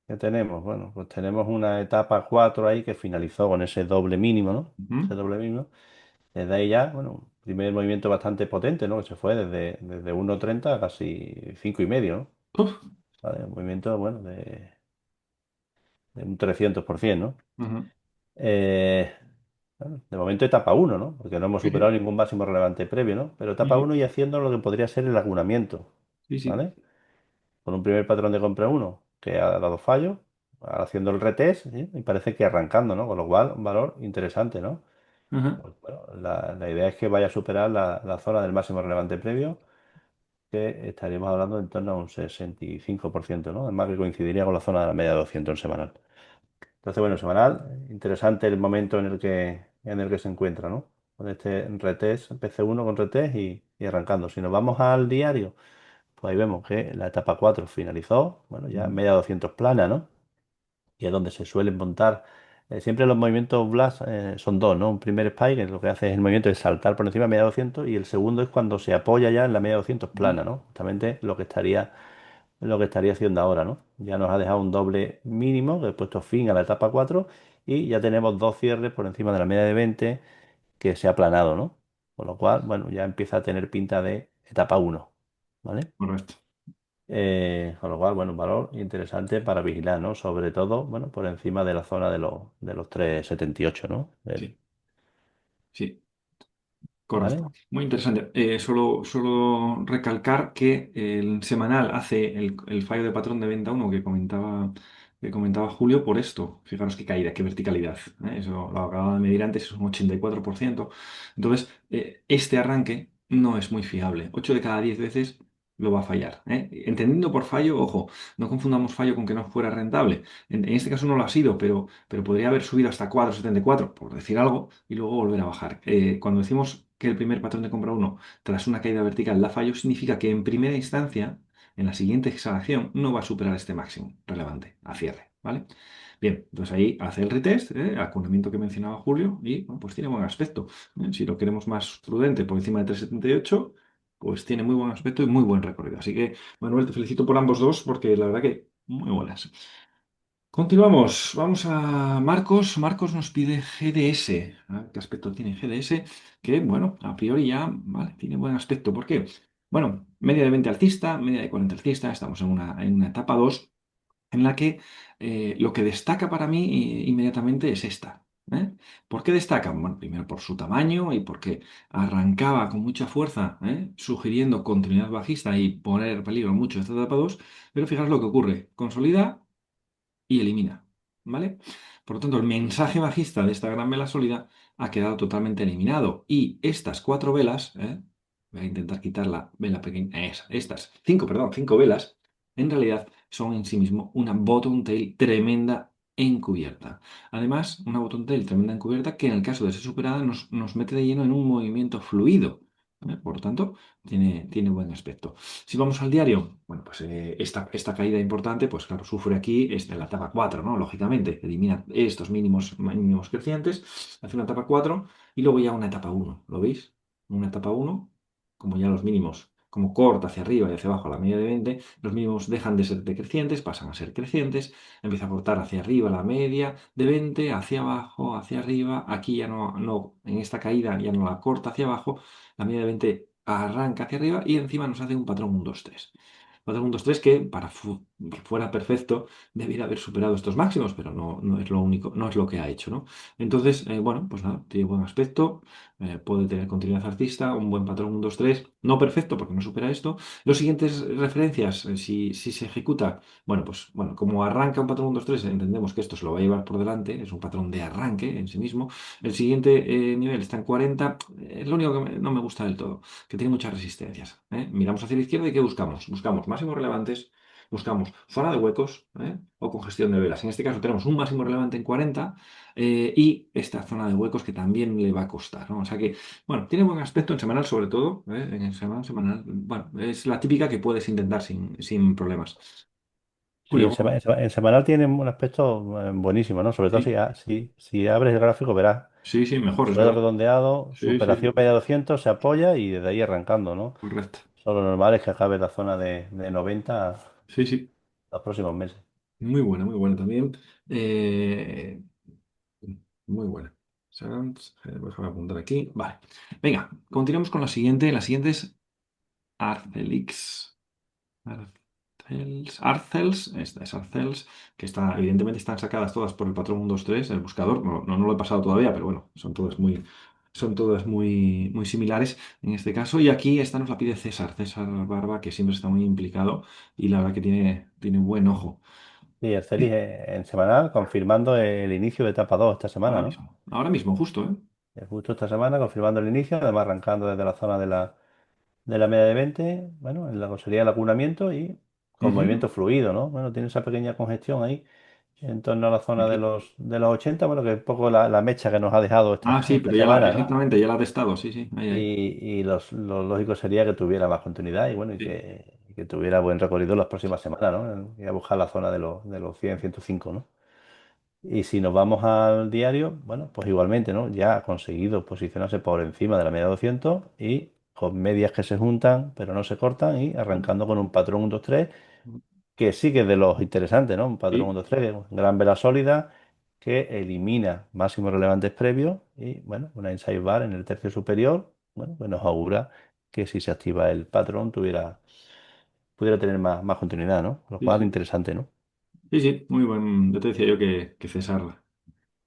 ¿qué tenemos? Bueno, pues tenemos una etapa 4 ahí que finalizó con ese doble mínimo, ¿no? Ese Ujú. doble mínimo. Desde ahí ya, bueno, un primer movimiento bastante potente, ¿no? Que se fue desde 1,30 a casi 5,5, ¿no? Uf. ¿Vale? Un movimiento, bueno, de un 300%, ¿no? Ujú. Eh, bueno, de momento etapa uno, ¿no? Porque no hemos Sí, superado sí, ningún máximo relevante previo, ¿no? Pero sí, etapa sí, uno y haciendo lo que podría ser el agunamiento, sí, sí. ¿vale? Con un primer patrón de compra uno que ha dado fallo, ahora haciendo el retest, ¿sí? Y parece que arrancando, ¿no? Con lo cual, un valor interesante, ¿no? Ajá. Pues, bueno, la idea es que vaya a superar la zona del máximo relevante previo, que estaríamos hablando en torno a un 65%, ¿no? Además que coincidiría con la zona de la media de 200 en semanal. Entonces, bueno, semanal, interesante el momento en el que se encuentra, ¿no? con este retest, PC1 con retest y arrancando. Si nos vamos al diario, pues ahí vemos que la etapa 4 finalizó, bueno, ya Mm, media 200 plana, ¿no? Y es donde se suelen montar. Siempre los movimientos blast son dos, ¿no? Un primer spike, que lo que hace es el movimiento de saltar por encima de media 200 y el segundo es cuando se apoya ya en la media 200 mm, plana, ¿no? Justamente lo que estaría haciendo ahora, ¿no? Ya nos ha dejado un doble mínimo, que he puesto fin a la etapa 4 y ya tenemos dos cierres por encima de la media de 20 que se ha aplanado, ¿no? Con lo cual, bueno, ya empieza a tener pinta de etapa 1, ¿vale? correcto. Con lo cual, bueno, un valor interesante para vigilar, ¿no? Sobre todo, bueno, por encima de la zona de los 3,78, ¿no? Sí, sí. Correcto, ¿Vale? muy interesante. Solo recalcar que el semanal hace el fallo de patrón de venta uno que comentaba Julio por esto. Fijaros qué caída, qué verticalidad. Eso lo acababa de medir antes, es un 84%. Entonces, este arranque no es muy fiable. 8 de cada 10 veces lo va a fallar. Entendiendo por fallo, ojo, no confundamos fallo con que no fuera rentable. En este caso no lo ha sido, pero podría haber subido hasta 4,74, por decir algo, y luego volver a bajar. Cuando decimos que el primer patrón de compra uno tras una caída vertical da fallo, significa que en primera instancia, en la siguiente exhalación, no va a superar este máximo relevante a cierre, ¿vale? Bien, entonces ahí hace el retest, acunamiento que mencionaba Julio, y bueno, pues tiene buen aspecto. Si lo queremos más prudente por encima de 3,78, pues tiene muy buen aspecto y muy buen recorrido. Así que, Manuel, te felicito por ambos dos porque la verdad que muy buenas. Continuamos, vamos a Marcos. Marcos nos pide GDS. ¿Qué aspecto tiene GDS? Que, bueno, a priori ya, vale, tiene buen aspecto. ¿Por qué? Bueno, media de 20 alcista, media de 40 alcista, estamos en una etapa 2 en la que lo que destaca para mí inmediatamente es esta. ¿eh? ¿Por qué destaca? Bueno, primero por su tamaño y porque arrancaba con mucha fuerza, sugiriendo continuidad bajista y poner en peligro mucho esta etapa 2. Pero fijaros lo que ocurre. Consolida y elimina, ¿vale? Por lo tanto, el mensaje bajista de esta gran vela sólida ha quedado totalmente eliminado. Y estas cuatro velas, voy a intentar quitar la vela pequeña, estas cinco, perdón, cinco velas, en realidad son en sí mismo una bottom tail tremenda encubierta. Además, una bottom tail tremenda encubierta que en el caso de ser superada nos mete de lleno en un movimiento fluido. Por lo tanto, tiene buen aspecto. Si vamos al diario, bueno, pues esta caída importante, pues claro, sufre aquí la etapa 4, ¿no? Lógicamente, elimina estos mínimos crecientes, hace una etapa 4 y luego ya una etapa uno. ¿Lo veis? Una etapa uno, como ya los mínimos, como corta hacia arriba y hacia abajo a la media de 20, los mínimos dejan de ser decrecientes, pasan a ser crecientes, empieza a cortar hacia arriba la media de 20, hacia abajo, hacia arriba, aquí ya no, en esta caída ya no la corta hacia abajo, la media de 20 arranca hacia arriba y encima nos hace un patrón 1-2-3. Patrón 1-2-3 que para fuera perfecto debiera haber superado estos máximos, pero no es lo único, no es lo que ha hecho, ¿no? Entonces, bueno, pues nada, tiene buen aspecto, puede tener continuidad artista, un buen patrón 1-2-3, no perfecto porque no supera esto. Los siguientes referencias, si se ejecuta, bueno, pues bueno, como arranca un patrón 1-2-3, entendemos que esto se lo va a llevar por delante, es un patrón de arranque en sí mismo. El siguiente nivel está en 40, es lo único que no me gusta del todo, que tiene muchas resistencias. Miramos hacia la izquierda y ¿qué buscamos? Buscamos máximos relevantes, buscamos zona de huecos o congestión de velas. En este caso tenemos un máximo relevante en 40 y esta zona de huecos que también le va a costar, ¿no? O sea que, bueno, tiene buen aspecto en semanal sobre todo, en el semanal, bueno, es la típica que puedes intentar sin problemas. Sí, Julio, en semanal tiene un aspecto buenísimo, ¿no? Sobre todo si, sí, si abres el gráfico, verás sí, sí, mejor, es suelo verdad. redondeado, Sí, sí, superación sí, media 200 se apoya y desde ahí arrancando, ¿no? correcto. Solo normal es que acabe la zona de 90 Sí, sí, los próximos meses. muy buena también. Eh, Muy buena. Déjame apuntar aquí. Vale. Venga, continuamos con la siguiente. La siguiente es Arcelix. Arcels. Esta es Arcels, que evidentemente están sacadas todas por el patrón 1-2-3, el buscador. No lo he pasado todavía, pero bueno, son todas muy, muy similares en este caso. Y aquí esta nos la pide César Barba, que siempre está muy implicado y la verdad que tiene buen ojo. Sí, el Celis en semanal confirmando el inicio de etapa 2 esta semana, ¿no? Ahora mismo, justo, ¿eh? Justo esta semana confirmando el inicio, además arrancando desde la zona de la media de 20, bueno, en la sería el acunamiento y con Ujú. movimiento fluido, ¿no? Bueno, tiene esa pequeña congestión ahí en torno a la zona Aquí. de los 80, bueno, que es un poco la mecha que nos ha dejado Ah, sí, esta pero ya la, semana, ¿no? exactamente, ya la he testado, sí, sí, ahí, ahí. Y lo lógico sería que tuviera más continuidad y bueno, Sí, y que tuviera buen recorrido las próximas semanas, ¿no? Y a buscar la zona de los 100, 105, ¿no? Y si nos vamos al diario, bueno, pues igualmente, ¿no? Ya ha conseguido posicionarse por encima de la media de 200 y con medias que se juntan, pero no se cortan y arrancando con un patrón 1-2-3 que sí que es de los interesantes, ¿no? Un patrón sí, 1-2-3, gran vela sólida que elimina máximos relevantes previos y, bueno, una inside bar en el tercio superior, bueno, pues nos augura que si se activa el patrón pudiera tener más continuidad, ¿no? Lo sí, cual sí. interesante, ¿no? Sí, sí, muy buen. Yo te decía yo que César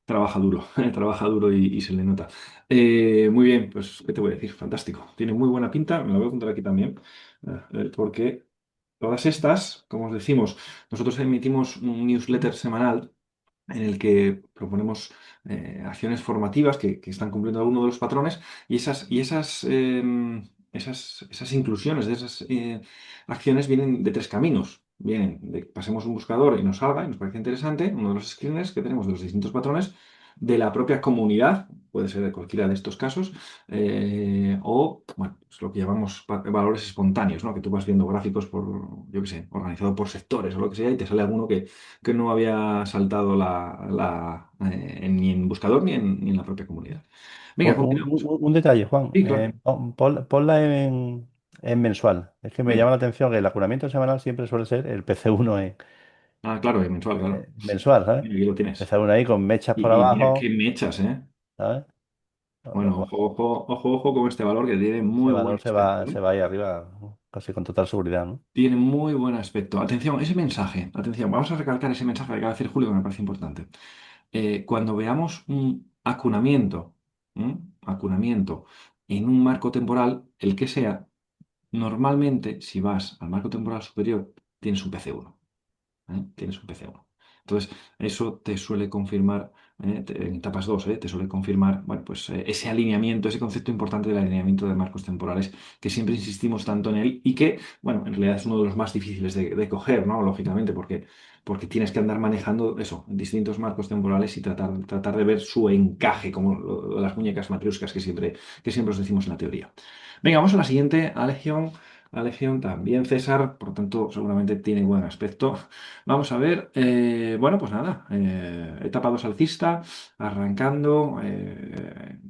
trabaja duro, trabaja duro y se le nota. Muy bien, pues, ¿qué te voy a decir? Fantástico. Tiene muy buena pinta, me la voy a apuntar aquí también, porque todas estas, como os decimos, nosotros emitimos un newsletter semanal en el que proponemos acciones formativas que están cumpliendo alguno de los patrones esas inclusiones de esas acciones vienen de tres caminos. Vienen de que pasemos un buscador y nos salga y nos parece interesante uno de los screeners que tenemos de los distintos patrones de la propia comunidad, puede ser de cualquiera de estos casos, o bueno, es lo que llamamos valores espontáneos, ¿no? Que tú vas viendo gráficos por, yo qué sé, organizado por sectores o lo que sea y te sale alguno que no había saltado ni en buscador ni en la propia comunidad. Venga, continuamos. Un detalle, Juan. Sí, claro. Ponla en mensual. Es que me Venga. llama la atención que el acunamiento semanal siempre suele ser el PC1 Ah, claro, mensual, claro. mensual, ¿sabes? Mira, aquí lo El tienes. PC1 ahí con mechas por Y mira qué abajo, mechas, ¿eh? ¿sabes? Lo Bueno, cual, ojo, ojo, ojo, ojo con este valor que tiene ese muy buen valor aspecto, ¿eh? se va ahí arriba, ¿no? Casi con total seguridad, ¿no? Tiene muy buen aspecto. Atención, ese mensaje, atención, vamos a recalcar ese mensaje que acaba de decir Julio, que me parece importante. Cuando veamos un acunamiento, ¿m? Acunamiento en un marco temporal, el que sea, normalmente, si vas al marco temporal superior, tienes un PC1. Tienes un PC1. Entonces, eso te suele confirmar, en etapas 2, te suele confirmar, bueno, pues ese alineamiento, ese concepto importante del alineamiento de marcos temporales, que siempre insistimos tanto en él y que, bueno, en realidad es uno de los más difíciles de coger, ¿no? Lógicamente, porque tienes que andar manejando eso, distintos marcos temporales y tratar de ver su encaje, como las muñecas matriuscas que siempre os decimos en la teoría. Venga, vamos a la siguiente, Alegion. Alegion también, César, por tanto, seguramente tiene buen aspecto. Vamos a ver, bueno, pues nada, etapa 2 alcista, arrancando,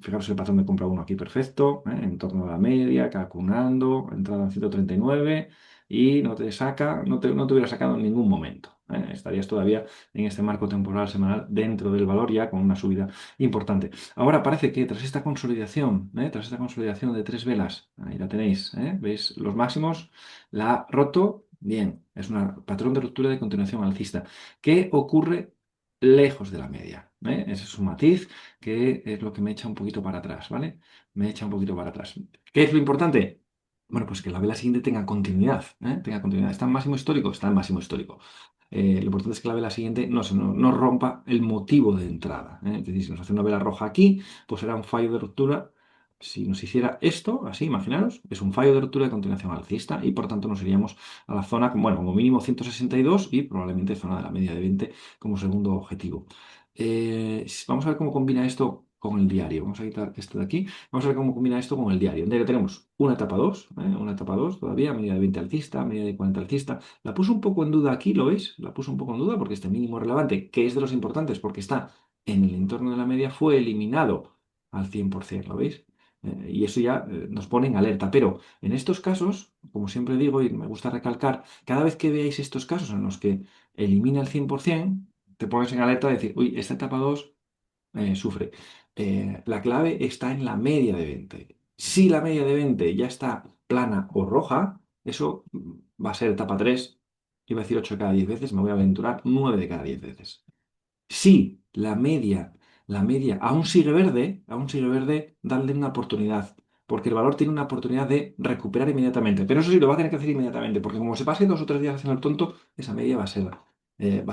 fijaros el patrón de compra uno aquí perfecto, en torno a la media, calculando, entrada en 139 y no te hubiera sacado en ningún momento. Estarías todavía en este marco temporal semanal dentro del valor ya con una subida importante. Ahora parece que tras esta consolidación de tres velas, ahí la tenéis, ¿veis? Los máximos la ha roto. Bien, es un patrón de ruptura de continuación alcista. ¿Qué ocurre lejos de la media? Ese es un matiz que es lo que me echa un poquito para atrás, ¿vale? Me echa un poquito para atrás. ¿Qué es lo importante? Bueno, pues que la vela siguiente tenga continuidad, tenga continuidad. ¿Está en máximo histórico? Está en máximo histórico. Lo importante es que la vela siguiente no rompa el motivo de entrada. Es decir, si nos hace una vela roja aquí, pues será un fallo de ruptura. Si nos hiciera esto, así, imaginaros, es un fallo de ruptura de continuación alcista y por tanto nos iríamos a la zona, bueno, como mínimo 162 y probablemente zona de la media de 20 como segundo objetivo. Vamos a ver cómo combina esto con el diario. Vamos a quitar esto de aquí. Vamos a ver cómo combina esto con el diario. En el diario tenemos una etapa 2 todavía, media de 20 alcista, media de 40 alcista. La puse un poco en duda aquí, ¿lo veis? La puse un poco en duda porque este mínimo relevante, que es de los importantes porque está en el entorno de la media, fue eliminado al 100%, ¿lo veis? Y eso ya nos pone en alerta. Pero en estos casos, como siempre digo y me gusta recalcar, cada vez que veáis estos casos en los que elimina el 100%, te pones en alerta de decir, uy, esta etapa 2 sufre. La clave está en la media de 20. Si la media de 20 ya está plana o roja, eso va a ser etapa 3. Iba a decir 8 de cada 10 veces, me voy a aventurar 9 de cada 10 veces. Si la media aún sigue verde, dadle una oportunidad, porque el valor tiene una oportunidad de recuperar inmediatamente. Pero eso sí, lo va a tener que hacer inmediatamente, porque como se pase 2 o 3 días haciendo el tonto, esa media va a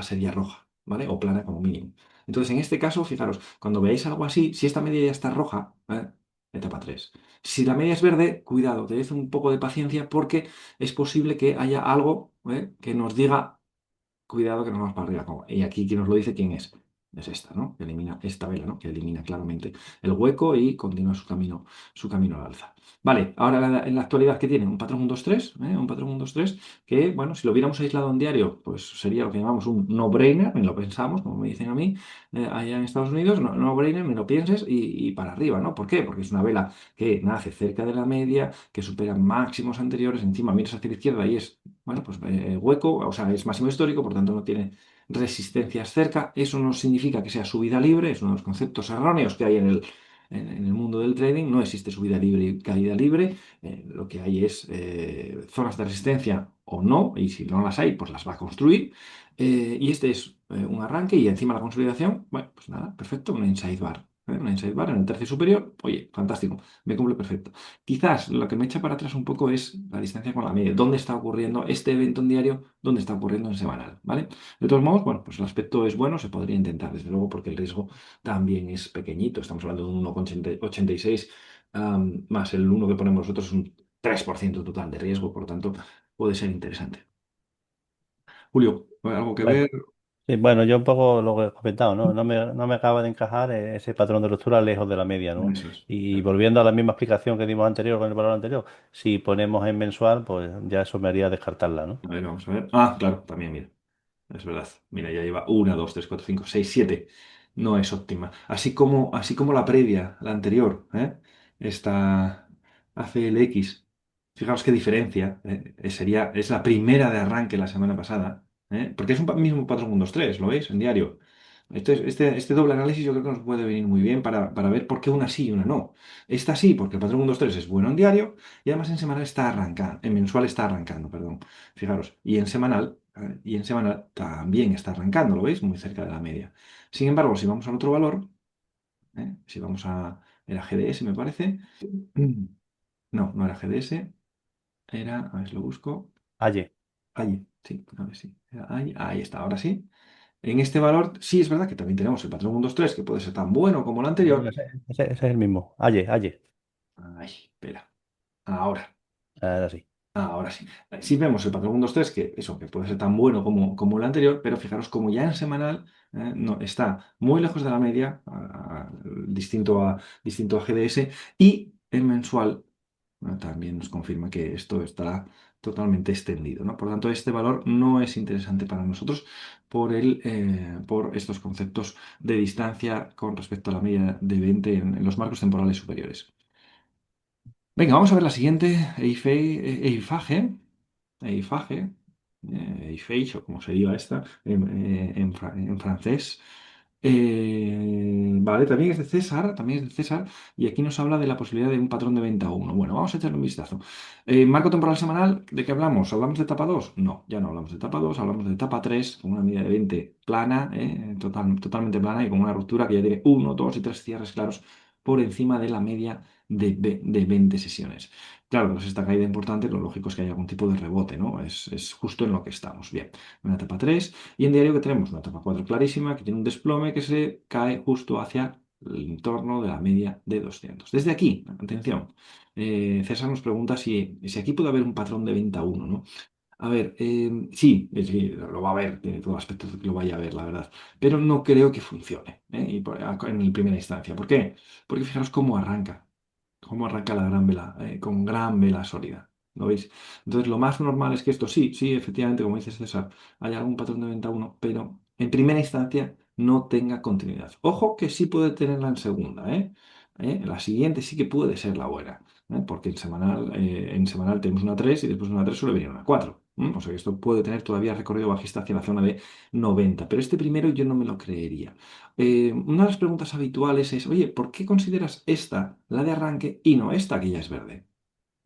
ser ya roja, ¿vale? O plana como mínimo. Entonces, en este caso, fijaros, cuando veáis algo así, si esta media ya está roja, etapa 3. Si la media es verde, cuidado, tened un poco de paciencia porque es posible que haya algo, que nos diga cuidado que nos vamos para arriba. Y aquí quien nos lo dice, ¿quién es? Es esta, ¿no? Que elimina esta vela, ¿no? Que elimina claramente el hueco y continúa su camino al alza. Vale, ahora en la actualidad, ¿qué tiene? Un patrón 1-2-3, ¿eh? Un patrón 1-2-3 que, bueno, si lo viéramos aislado en diario, pues sería lo que llamamos un no-brainer, ni lo pensamos, como me dicen a mí, allá en Estados Unidos, no-brainer, ni lo pienses y para arriba, ¿no? ¿Por qué? Porque es una vela que nace cerca de la media, que supera máximos anteriores, encima miras hacia la izquierda y es, bueno, pues hueco, o sea, es máximo histórico, por tanto no tiene resistencias cerca. Eso no significa que sea subida libre, es uno de los conceptos erróneos que hay en el mundo del trading. No existe subida libre y caída libre. Lo que hay es zonas de resistencia o no, y si no las hay, pues las va a construir. Y este es un arranque y encima la consolidación, bueno, pues nada, perfecto, un inside bar. Una inside bar en el tercio superior, oye, fantástico, me cumple perfecto. Quizás lo que me echa para atrás un poco es la distancia con la media. ¿Dónde está ocurriendo este evento en diario? ¿Dónde está ocurriendo en semanal? ¿Vale? De todos modos, bueno, pues el aspecto es bueno, se podría intentar, desde luego, porque el riesgo también es pequeñito. Estamos hablando de un 1,86 más el uno que ponemos nosotros es un 3% total de riesgo, por lo tanto, puede ser interesante. Julio, ¿algo que Bueno, ver? sí, bueno, yo un poco lo que he comentado, ¿no? No me acaba de encajar ese patrón de ruptura lejos de la media, ¿no? Eso es. Y volviendo a la misma explicación que dimos anterior con el valor anterior, si ponemos en mensual, pues ya eso me haría descartarla, ¿no? A ver, vamos a ver. Ah, claro, también, mira. Es verdad. Mira, ya lleva 1, 2, 3, 4, 5, 6, 7. No es óptima. Así como la previa, la anterior, esta ACLX. Fijaos qué diferencia. Es la primera de arranque la semana pasada. Porque es un mismo patrón 1, 2, 3, ¿lo veis? En diario. Este doble análisis yo creo que nos puede venir muy bien para ver por qué una sí y una no. Esta sí, porque el patrón 1, 2, 3 es bueno en diario y además en semanal está arrancando, en mensual está arrancando, perdón. Fijaros, y en semanal también está arrancando, ¿lo veis? Muy cerca de la media. Sin embargo, si vamos al otro valor, si vamos era GDS, me parece. No, no era GDS, a ver si lo busco. Aye. Allí, sí, a ver si. Ahí está, ahora sí. En este valor, sí es verdad que también tenemos el patrón 1, 2, 3 que puede ser tan bueno como el No, anterior. ese es el mismo. Aye, aye. Ay, espera. Ahora. Ahora sí. Ahora sí. Sí vemos el patrón 1, 2, 3 que eso, que puede ser tan bueno como el anterior, pero fijaros como ya en semanal no, está muy lejos de la media, distinto a GDS, y en mensual también nos confirma que esto estará totalmente extendido, ¿no? Por lo tanto, este valor no es interesante para nosotros por estos conceptos de distancia con respecto a la media de 20 en los marcos temporales superiores. Venga, vamos a ver la siguiente, Eifage, Eifage, Eiffage, o como se diga esta, en francés. Vale, también es de César, y aquí nos habla de la posibilidad de un patrón de venta uno. Bueno, vamos a echarle un vistazo. Marco temporal semanal, ¿de qué hablamos? ¿Hablamos de etapa 2? No, ya no hablamos de etapa 2, hablamos de etapa 3 con una media de 20 plana, totalmente plana y con una ruptura que ya tiene uno, 2 y 3 cierres claros por encima de la media de 20 sesiones. Claro, tras esta caída importante, lo lógico es que haya algún tipo de rebote, ¿no? Es justo en lo que estamos. Bien, una etapa 3 y en diario que tenemos una etapa 4 clarísima que tiene un desplome que se cae justo hacia el entorno de la media de 200. Desde aquí, atención, César nos pregunta si aquí puede haber un patrón de venta uno, ¿no? A ver, sí, sí, lo va a ver, tiene todo aspecto de que lo vaya a ver, la verdad, pero no creo que funcione, en primera instancia. ¿Por qué? Porque fijaros cómo arranca la gran vela, con gran vela sólida. ¿Lo veis? Entonces, lo más normal es que esto sí, sí, efectivamente, como dice César, haya algún patrón de venta uno, pero en primera instancia no tenga continuidad. Ojo que sí puede tenerla en segunda, ¿eh? La siguiente sí que puede ser la buena, porque en semanal tenemos una 3 y después de una 3 suele venir una 4. O sea que esto puede tener todavía recorrido bajista hacia la zona de 90, pero este primero yo no me lo creería. Una de las preguntas habituales es, oye, ¿por qué consideras esta la de arranque y no esta que ya es verde?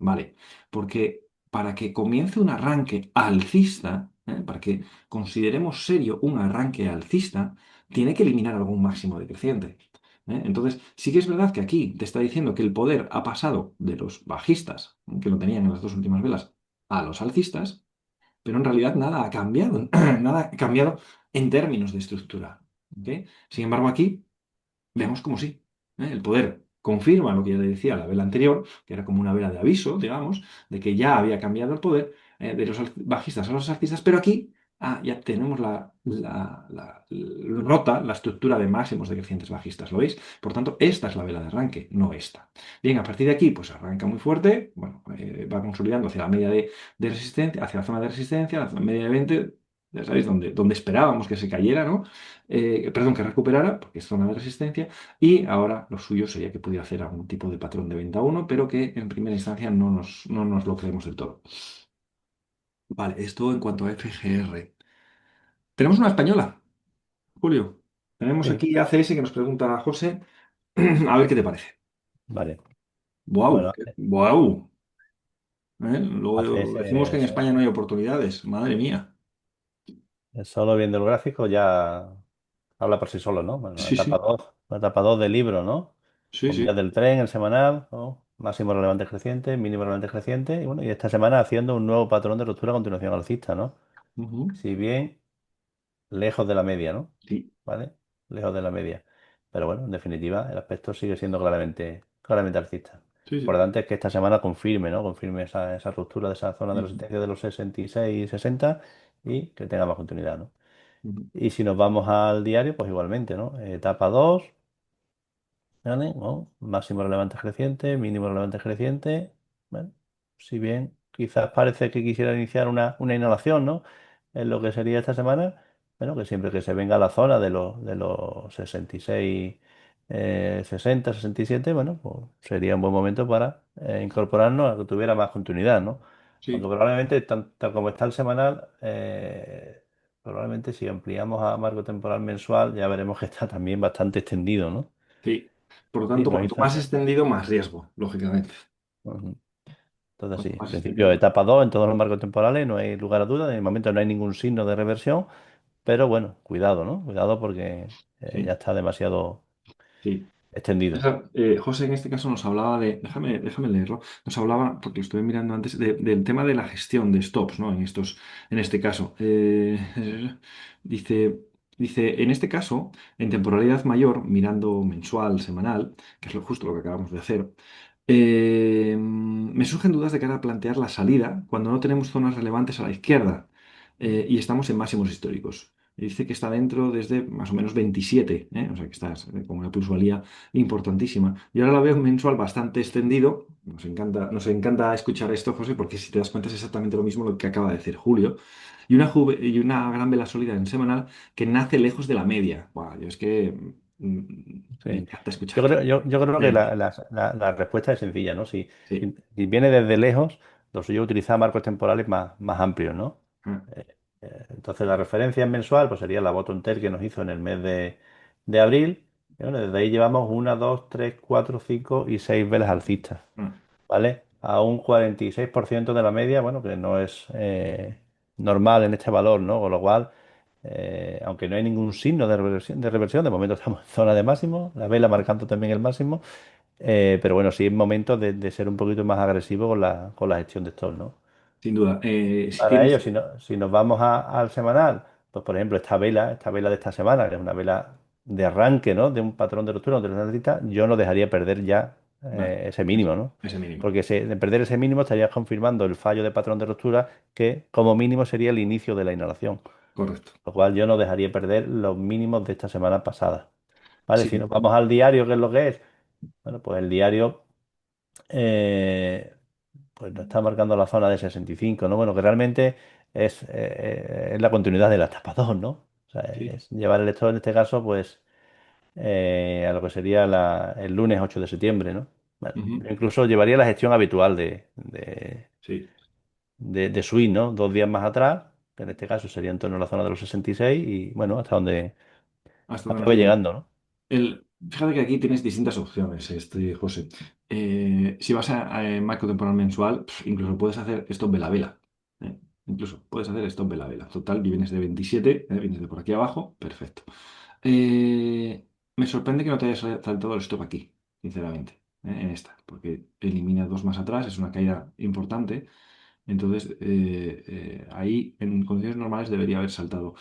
Vale, porque para que comience un arranque alcista, para que consideremos serio un arranque alcista, tiene que eliminar algún máximo decreciente. Entonces, sí que es verdad que aquí te está diciendo que el poder ha pasado de los bajistas, que lo tenían en las dos últimas velas, a los alcistas, pero en realidad nada ha cambiado, nada ha cambiado en términos de estructura. ¿Ok? Sin embargo, aquí vemos como sí. El poder confirma lo que ya le decía la vela anterior, que era como una vela de aviso, digamos, de que ya había cambiado el poder de los bajistas a los alcistas, pero aquí Ya tenemos rota la estructura de máximos decrecientes bajistas, ¿lo veis? Por tanto, esta es la vela de arranque, no esta. Bien, a partir de aquí, pues arranca muy fuerte, bueno, va consolidando hacia la media de resistencia, hacia la zona de resistencia, la zona media de 20, ya sabéis, donde esperábamos que se cayera, ¿no? Perdón, que recuperara, porque es zona de resistencia, y ahora lo suyo sería que pudiera hacer algún tipo de patrón de venta uno, pero que en primera instancia no nos lo creemos del todo. Vale, esto en cuanto a FGR. Tenemos una española, Julio. Tenemos Sí, aquí a ACS que nos pregunta a José, a ver qué te parece. vale. ¡Wow! Bueno, ¡Wow! Luego decimos que en ACS, España no hay oportunidades. Madre mía. solo viendo el gráfico ya habla por sí solo, ¿no? Bueno, Sí, sí, la etapa 2 del libro, ¿no? sí, Con vías sí. del tren, el semanal, ¿no? Máximo relevante creciente, mínimo relevante creciente, y bueno, y esta semana haciendo un nuevo patrón de ruptura a continuación alcista, ¿no? Ujú. Si bien lejos de la media, ¿no? Sí, ¿Vale? Lejos de la media. Pero bueno, en definitiva, el aspecto sigue siendo claramente alcista. sí, sí. Importante es que esta semana confirme, ¿no? Confirme esa ruptura de esa zona de Ujú, resistencia de los 66 y 60 y que tenga más continuidad, ¿no? ujú. Y si nos vamos al diario, pues igualmente, ¿no? Etapa 2, ¿vale? ¿No? Máximo relevante creciente, mínimo relevante creciente. Bueno, si bien quizás parece que quisiera iniciar una inhalación, ¿no? En lo que sería esta semana, bueno, que siempre que se venga a la zona de los 66, 60, 67, bueno, pues sería un buen momento para incorporarnos a que tuviera más continuidad, ¿no? Aunque Sí, probablemente, tal como está el semanal, probablemente si ampliamos a marco temporal mensual, ya veremos que está también bastante extendido, ¿no? sí. Por lo Y tanto, nos cuanto más hizo. extendido, más riesgo, lógicamente. Ujú. Entonces, sí, Cuanto en más principio, extendido. etapa 2 en todos los marcos temporales, no hay lugar a duda. De momento no hay ningún signo de reversión, pero bueno, cuidado, ¿no? Cuidado porque ya Sí, está demasiado sí. extendido. José en este caso nos hablaba déjame leerlo, nos hablaba, porque lo estuve mirando antes, del tema de la gestión de stops, ¿no? En este caso. Dice, en este caso, en temporalidad mayor, mirando mensual, semanal, que es justo lo que acabamos de hacer, me surgen dudas de cara a plantear la salida cuando no tenemos zonas relevantes a la izquierda y estamos en máximos históricos. Y dice que está dentro desde más o menos 27, ¿eh? O sea que estás con una plusvalía importantísima. Y ahora la veo mensual bastante extendido. Nos encanta escuchar esto, José, porque si te das cuenta es exactamente lo mismo lo que acaba de decir Julio. Y una gran vela sólida en semanal que nace lejos de la media. Buah, yo es que me Sí. encanta Yo escucharte. creo, yo creo que Adelante. la respuesta es sencilla, ¿no? Si, Sí. si viene desde lejos, lo suyo es utilizar marcos temporales más amplios, ¿no? Ah, Eh, entonces la referencia en mensual pues sería la bottom tail que nos hizo en el mes de abril. Y bueno, desde ahí llevamos una, dos, tres, cuatro, cinco y seis velas alcistas, ah, ¿vale? A un 46% de la media, bueno, que no es normal en este valor, ¿no? Con lo cual, aunque no hay ningún signo de reversión, de momento estamos en zona de máximo, la vela marcando también el máximo, pero bueno, sí es momento de ser un poquito más agresivo con la gestión de estos, ¿no? sin duda. Si Para ello, tienes. si nos vamos al semanal, pues por ejemplo, esta vela de esta semana, que es una vela de arranque, ¿no? De un patrón de ruptura donde necesita, yo no dejaría perder ya Vale, ese mínimo, ¿no? ese mínimo. Porque de perder ese mínimo estarías confirmando el fallo de patrón de ruptura, que como mínimo sería el inicio de la inhalación. Correcto. Lo cual yo no dejaría perder los mínimos de esta semana pasada. ¿Vale? Si Sí, nos vamos al diario, ¿qué es lo que es? Bueno, pues el diario eh, pues nos está marcando la zona de 65, ¿no? Bueno, que realmente es la continuidad de la etapa 2, ¿no? O sea, sí. es llevar el lector en este caso, pues, a lo que sería el lunes 8 de septiembre, ¿no? Bueno, Ujú, yo incluso llevaría la gestión habitual de swing, ¿no? 2 días más atrás, que en este caso sería en torno a la zona de los 66 y, bueno, hasta donde hasta nos voy llegue. llegando, ¿no? Fíjate que aquí tienes distintas opciones, José. Si vas a marco temporal mensual, incluso puedes hacer stop vela vela. ¿Eh? Incluso puedes hacer stop vela vela. Total, y vienes de 27, vienes de por aquí abajo, perfecto. Me sorprende que no te hayas saltado el stop aquí, sinceramente, en esta, porque elimina dos más atrás, es una caída importante. Entonces, ahí en condiciones normales debería haber saltado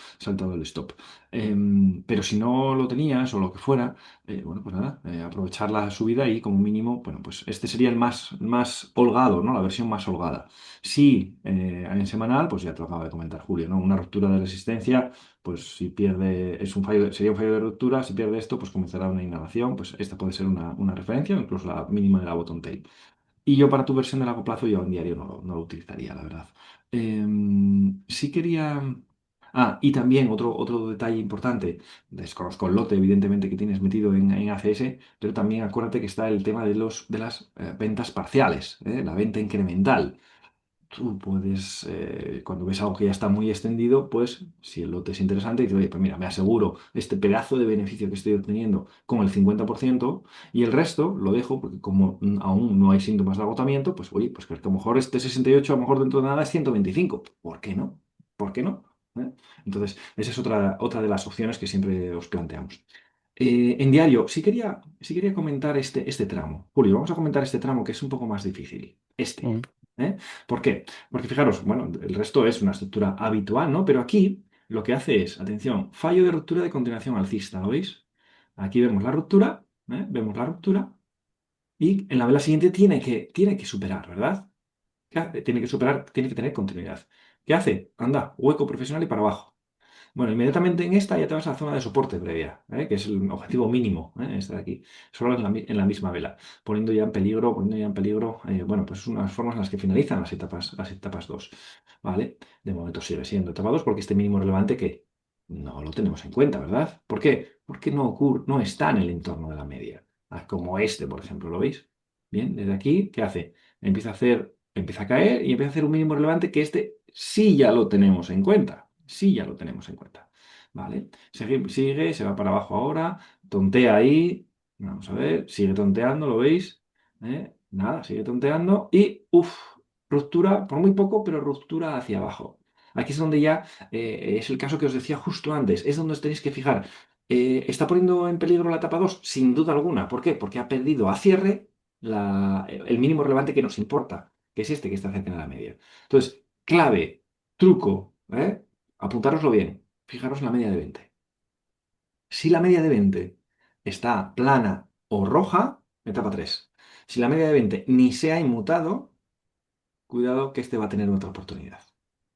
el stop. Pero si no lo tenías o lo que fuera, bueno, pues nada, aprovechar la subida y como mínimo, bueno, pues este sería el más holgado, ¿no? La versión más holgada. Si en semanal, pues ya te lo acaba de comentar Julio, ¿no? Una ruptura de resistencia, pues si pierde, es un fallo, sería un fallo de ruptura, si pierde esto, pues comenzará una inhalación, pues esta puede ser una referencia o incluso la mínima de la bottom tail. Y yo para tu versión de largo plazo, yo en diario no lo utilizaría, la verdad. Sí quería... Ah, y también otro detalle importante, desconozco el lote, evidentemente, que tienes metido en ACS, pero también acuérdate que está el tema de las ventas parciales, la venta incremental. Tú puedes, cuando ves algo que ya está muy extendido, pues si el lote es interesante, dices, oye, pues mira, me aseguro este pedazo de beneficio que estoy obteniendo con el 50% y el resto lo dejo porque como aún no hay síntomas de agotamiento, pues oye, pues que a lo mejor este 68 a lo mejor dentro de nada es 125. ¿Por qué no? ¿Por qué no? ¿Eh? Entonces, esa es otra de las opciones que siempre os planteamos. En diario, sí quería comentar este tramo. Julio, vamos a comentar este tramo que es un poco más difícil. Mm. ¿Eh? ¿Por qué? Porque fijaros, bueno, el resto es una estructura habitual, ¿no? Pero aquí lo que hace es, atención, fallo de ruptura de continuación alcista, ¿lo veis? Aquí vemos la ruptura, ¿eh? Vemos la ruptura y en la vela siguiente tiene que superar, ¿verdad? Tiene que superar, tiene que tener continuidad. ¿Qué hace? Anda, hueco profesional y para abajo. Bueno, inmediatamente en esta ya te vas a la zona de soporte previa, que es el objetivo mínimo, este de aquí, solo en la misma vela, poniendo ya en peligro, bueno, pues unas formas en las que finalizan las etapas 2, ¿vale? De momento sigue siendo etapa 2 porque este mínimo relevante que no lo tenemos en cuenta, ¿verdad? ¿Por qué? Porque no está en el entorno de la media, como este, por ejemplo, ¿lo veis? Bien, desde aquí, ¿qué hace? Empieza a caer y empieza a hacer un mínimo relevante que este sí ya lo tenemos en cuenta. Sí ya lo tenemos en cuenta. ¿Vale? Sigue, se va para abajo ahora, tontea ahí. Vamos a ver, sigue tonteando, ¿lo veis? Nada, sigue tonteando y, uff, ruptura, por muy poco, pero ruptura hacia abajo. Aquí es donde ya es el caso que os decía justo antes, es donde os tenéis que fijar. ¿Está poniendo en peligro la etapa 2? Sin duda alguna. ¿Por qué? Porque ha perdido a cierre el mínimo relevante que nos importa, que es este que está cerca de la media. Entonces, clave, truco, apuntároslo bien. Fijaros en la media de 20. Si la media de 20 está plana o roja, etapa 3. Si la media de 20 ni se ha inmutado, cuidado que este va a tener otra oportunidad.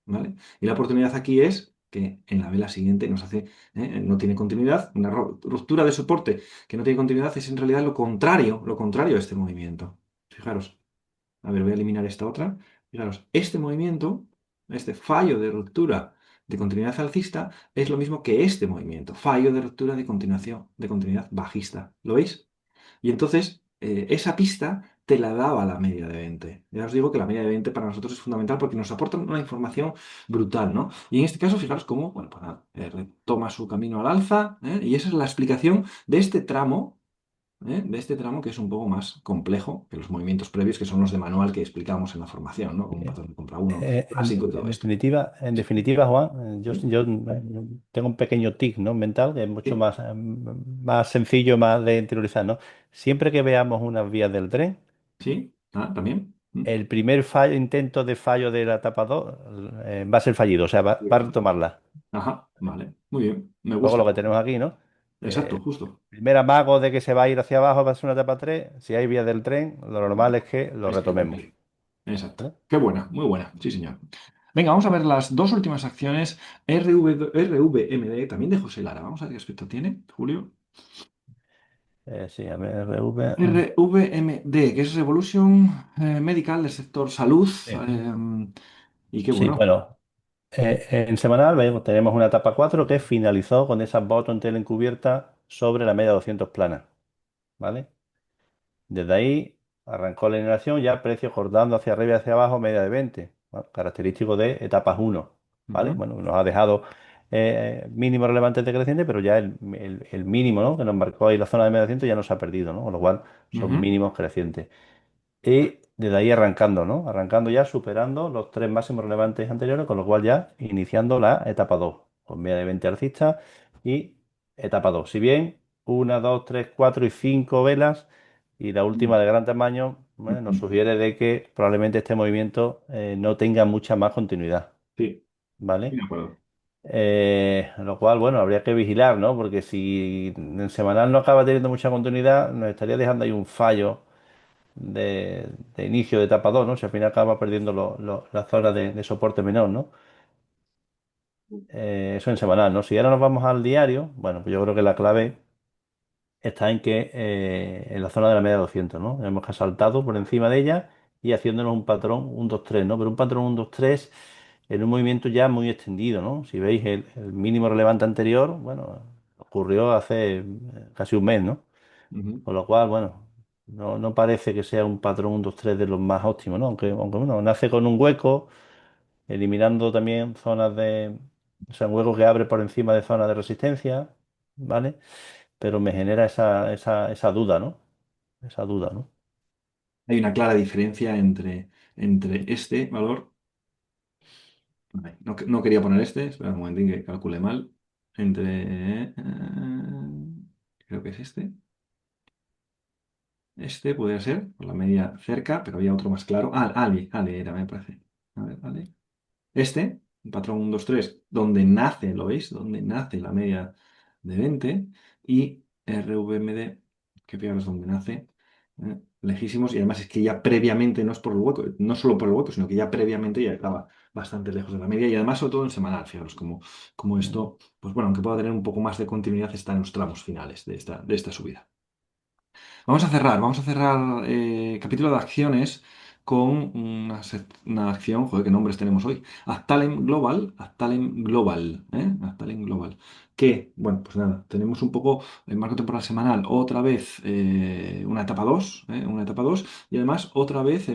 ¿Vale? Y la oportunidad aquí es que en la vela siguiente no tiene continuidad. Una ruptura de soporte que no tiene continuidad es en realidad lo contrario a este movimiento. Fijaros. A ver, voy a eliminar esta otra. Fijaros, este movimiento, este fallo de ruptura de continuidad alcista, es lo mismo que este movimiento, fallo de ruptura de continuidad bajista. ¿Lo veis? Y entonces, esa pista te la daba la media de 20. Ya os digo que la media de 20 para nosotros es fundamental porque nos aporta una información brutal, ¿no? Y en este caso, fijaros cómo, bueno, pues nada, retoma su camino al alza, y esa es la explicación de este tramo que es un poco más complejo que los movimientos previos, que son los de manual que explicamos en la formación, ¿no? Con un Eh, patrón de compra uno básico y todo esto. en Sí, definitiva, Juan, sí, tengo un pequeño tic, ¿no? Mental que es mucho sí, más sencillo, más de interiorizar, ¿no? Siempre que veamos unas vías del tren, sí. Ah, también. el primer intento de fallo de la etapa 2 va a ser fallido, o sea, va a retomarla. Ajá, vale. Muy bien. Me Luego gusta. lo que tenemos aquí, ¿no? Exacto, Eh, justo. primer amago de que se va a ir hacia abajo, va a ser una etapa 3. Si hay vías del tren, lo normal es que lo Es que retomemos. rompe. Exacto. ¿Vale? Qué buena, muy buena. Sí, señor. Venga, vamos a ver las dos últimas acciones. RVMD, también de José Lara. Vamos a ver qué aspecto tiene, Julio. Sí, a ver, RV. RVMD, que es Revolution Medical del sector salud. Sí. Y qué Sí, bueno. bueno, en semanal tenemos una etapa 4 que finalizó con esa bottom tail encubierta sobre la media 200 plana, ¿vale? Desde ahí arrancó la inhalación, ya precio cortando hacia arriba y hacia abajo, media de 20, bueno, característico de etapas 1, ¿vale? Ujú, Bueno, nos ha dejado mínimos relevantes decrecientes, pero ya el mínimo, ¿no? Que nos marcó ahí la zona de media 200 ya no se ha perdido, ¿no? Con lo cual son ujú, mínimos crecientes. Y desde ahí arrancando, ¿no? Arrancando ya, superando los tres máximos relevantes anteriores, con lo cual ya iniciando la etapa 2 con media de 20 alcistas y etapa 2. Si bien una, dos, tres, cuatro y cinco velas, y la última de gran tamaño, bueno, nos Ujú. sugiere de que probablemente este movimiento no tenga mucha más continuidad, Sí, ¿vale? de acuerdo. Lo cual, bueno, habría que vigilar, ¿no? Porque si en semanal no acaba teniendo mucha continuidad, nos estaría dejando ahí un fallo de inicio de etapa 2, ¿no? Si al final acaba perdiendo la zona de soporte menor, ¿no? Eso en semanal, ¿no? Si ahora nos vamos al diario, bueno, pues yo creo que la clave está en que en la zona de la media 200, ¿no? Hemos que saltado por encima de ella y haciéndonos un patrón 1-2-3, ¿no? Pero un patrón 1-2-3 en un movimiento ya muy extendido, ¿no? Si veis el mínimo relevante anterior, bueno, ocurrió hace casi un mes, ¿no? Ujú, Con lo cual, bueno, no parece que sea un patrón 1-2-3 de los más óptimos, ¿no? Aunque bueno, nace con un hueco, eliminando también zonas de... O sea, un hueco que abre por encima de zonas de resistencia, ¿vale? Pero me genera esa duda, ¿no? Esa duda, ¿no? hay una clara diferencia entre este valor. Vale, no, no quería poner este, espera un momentín que calcule mal. Creo que es este. Este podría ser, por la media cerca, pero había otro más claro. Ale era, me parece. A ver, Ale. Este, un patrón 1, 2, 3, donde nace, ¿lo veis? Donde nace la media de 20 y RVMD, que fijaros donde nace, lejísimos, y además es que ya previamente, no es por el hueco, no solo por el hueco, sino que ya previamente ya estaba bastante lejos de la media y además sobre todo en semanal, fijaros, como esto, pues bueno, aunque pueda tener un poco más de continuidad, está en los tramos finales de esta subida. Vamos a cerrar capítulo de acciones con una acción, joder, qué nombres tenemos hoy. Aztalem Global, ¿eh? Aztalem Global. Que, bueno, pues nada, tenemos un poco el marco temporal semanal, otra vez una etapa 2, una etapa 2 y además otra vez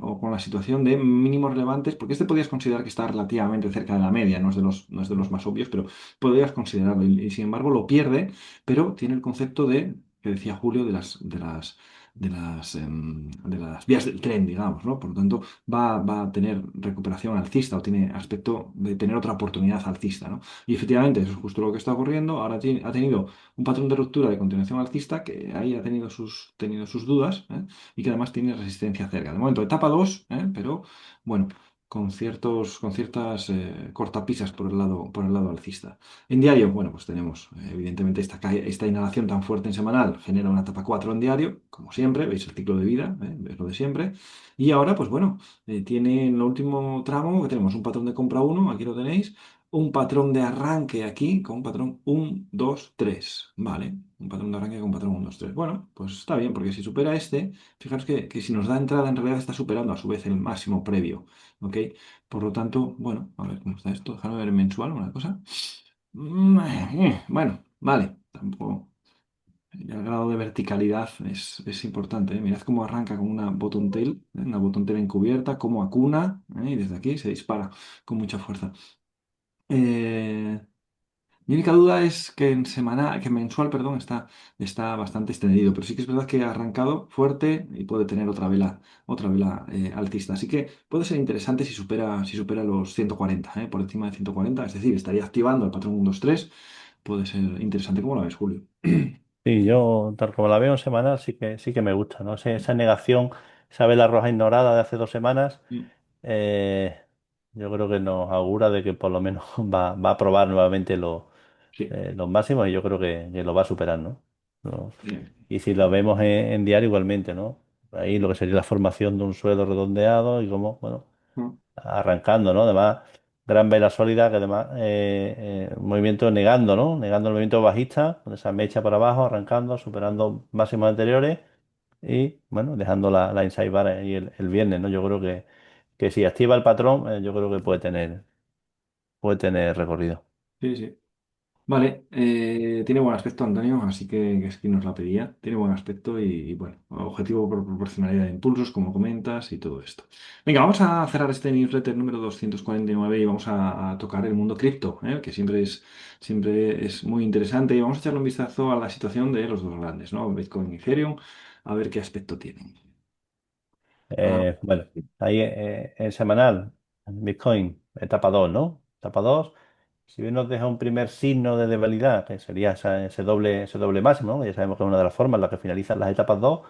o con la situación de mínimos relevantes, porque este podrías considerar que está relativamente cerca de la media, no es de los más obvios, pero podrías considerarlo y sin embargo lo pierde, pero tiene el concepto que decía Julio de las vías del tren, digamos, ¿no? Por lo tanto, va a tener recuperación alcista o tiene aspecto de tener otra oportunidad alcista, ¿no? Y efectivamente, eso es justo lo que está ocurriendo. Ahora ha tenido un patrón de ruptura de continuación alcista que ahí ha tenido sus dudas, y que además tiene resistencia cerca. De momento, etapa 2, pero bueno, con ciertas cortapisas por el lado alcista. En diario, bueno, pues tenemos, evidentemente, esta inhalación tan fuerte en semanal genera una etapa 4 en diario, como siempre, veis el ciclo de vida, veis lo de siempre. Y ahora, pues bueno, tiene en el último tramo que tenemos un patrón de compra uno, aquí lo tenéis, un patrón de arranque aquí con un patrón 1, 2, 3, ¿vale? Un patrón de arranque con patrón 1, 2, 3. Bueno, pues está bien, porque si supera este, fijaros que si nos da entrada, en realidad está superando a su vez el máximo previo, ¿ok? Por lo tanto, bueno, a ver cómo está esto. Déjame ver mensual una cosa. Bueno, vale. Tampoco. El grado de verticalidad es importante, ¿eh? Mirad cómo arranca con una bottom tail encubierta, cómo acuna, y desde aquí se dispara con mucha fuerza. Eh, Mi única duda es que que mensual, perdón, está bastante extendido, pero sí que es verdad que ha arrancado fuerte y puede tener otra vela alcista. Así que puede ser interesante si supera los 140, por encima de 140, es decir, estaría activando el patrón 1, 2, 3. Puede ser interesante. ¿Cómo lo ves, Julio? Sí, yo, tal como la veo en semanal, sí que me gusta, ¿no? Esa negación, esa vela roja ignorada de hace 2 semanas, Mm, eh, yo creo que nos augura de que por lo menos va a probar nuevamente sí, los máximos y yo creo que lo va a superar, ¿no? bien. Y si lo vemos en diario igualmente, ¿no? Ahí lo que sería la formación de un suelo redondeado y como, bueno, Mm, arrancando, ¿no? Además, gran vela sólida que además un movimiento negando, ¿no? Negando el movimiento bajista, con esa mecha para abajo, arrancando, superando máximos anteriores y, bueno, dejando la inside bar ahí el viernes, ¿no? Yo creo que si activa el patrón, yo creo que puede tener recorrido. sí, sí. Vale, tiene buen aspecto Antonio, así que es quien nos la pedía. Tiene buen aspecto y, bueno, objetivo por proporcionalidad de impulsos, como comentas, y todo esto. Venga, vamos a cerrar este newsletter número 249 y vamos a tocar el mundo cripto, que siempre es muy interesante. Y vamos a echarle un vistazo a la situación de los dos grandes, ¿no? Bitcoin y Ethereum, a ver qué aspecto tienen. Ah, Bueno, ahí en semanal, Bitcoin, etapa 2, ¿no? Etapa 2. Si bien nos deja un primer signo de debilidad, que sería ese doble máximo, ¿no? Ya sabemos que es una de las formas en las que finalizan las etapas 2,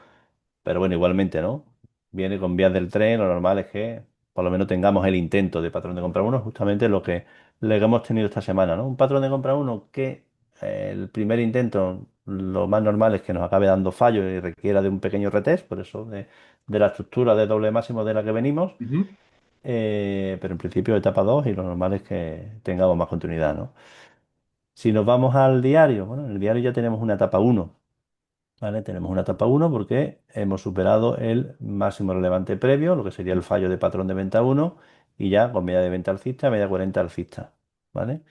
pero bueno, igualmente, ¿no? viene con vías del tren, lo normal es que por lo menos tengamos el intento de patrón de compra uno, justamente lo que hemos tenido esta semana, ¿no? Un patrón de compra uno que el primer intento, lo más normal es que nos acabe dando fallo y requiera de un pequeño retest, por eso de la estructura de doble máximo de la que venimos. Ujú, Pero en principio etapa 2 y lo normal es que tengamos más continuidad, ¿no? Si nos vamos al diario, bueno, en el diario ya tenemos una etapa uno, ¿vale? Tenemos una etapa uno porque hemos superado el máximo relevante previo, lo que sería el fallo de patrón de venta uno y ya con media de venta alcista, media 40 alcista, ¿vale?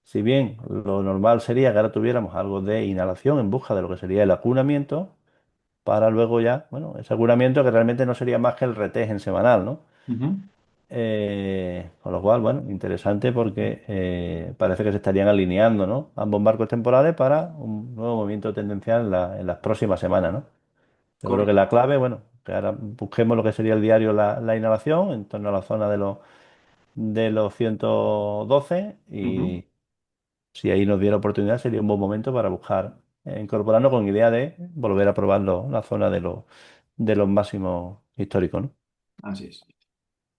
Si bien lo normal sería que ahora tuviéramos algo de inhalación en busca de lo que sería el acunamiento, para luego ya, bueno, ese acunamiento que realmente no sería más que el retest en semanal, ¿no? ujú. Con lo cual, bueno, interesante porque parece que se estarían alineando, ¿no? Ambos marcos temporales para un nuevo movimiento tendencial en las próximas semanas, ¿no? Yo creo que Correcto. la clave, bueno, que ahora busquemos lo que sería el diario la inhalación en torno a la zona de los 112 Ujú. y si ahí nos diera oportunidad sería un buen momento para buscar incorporarnos con idea de volver a probarlo la zona de los máximos históricos, ¿no? Así es.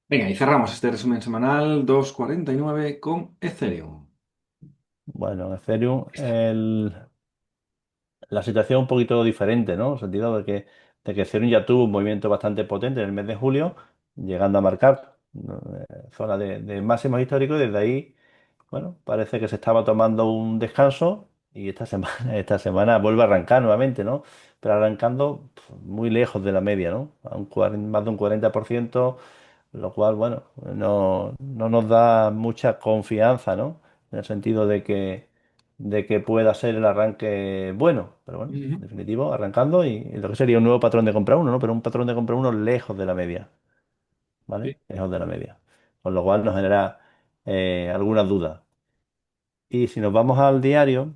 Venga, y cerramos este resumen semanal 2.49 con Ethereum. Bueno, en Ethereum, la situación es un poquito diferente, ¿no? En el sentido de que Ethereum ya tuvo un movimiento bastante potente en el mes de julio, llegando a marcar ¿no? Zona de máximos históricos y desde ahí, bueno, parece que se estaba tomando un descanso y esta semana, esta semana vuelve a arrancar nuevamente, ¿no? Pero arrancando muy lejos de la media, ¿no? A más de un 40%, lo cual, bueno, no nos da mucha confianza, ¿no? En el sentido de que pueda ser el arranque bueno, pero bueno, en Ujú. definitivo, arrancando y lo que sería un nuevo patrón de compra uno, ¿no? Pero un patrón de compra uno lejos de la media, ¿vale? Sí. Lejos de la media. Con lo cual nos genera algunas dudas. Y si nos vamos al diario,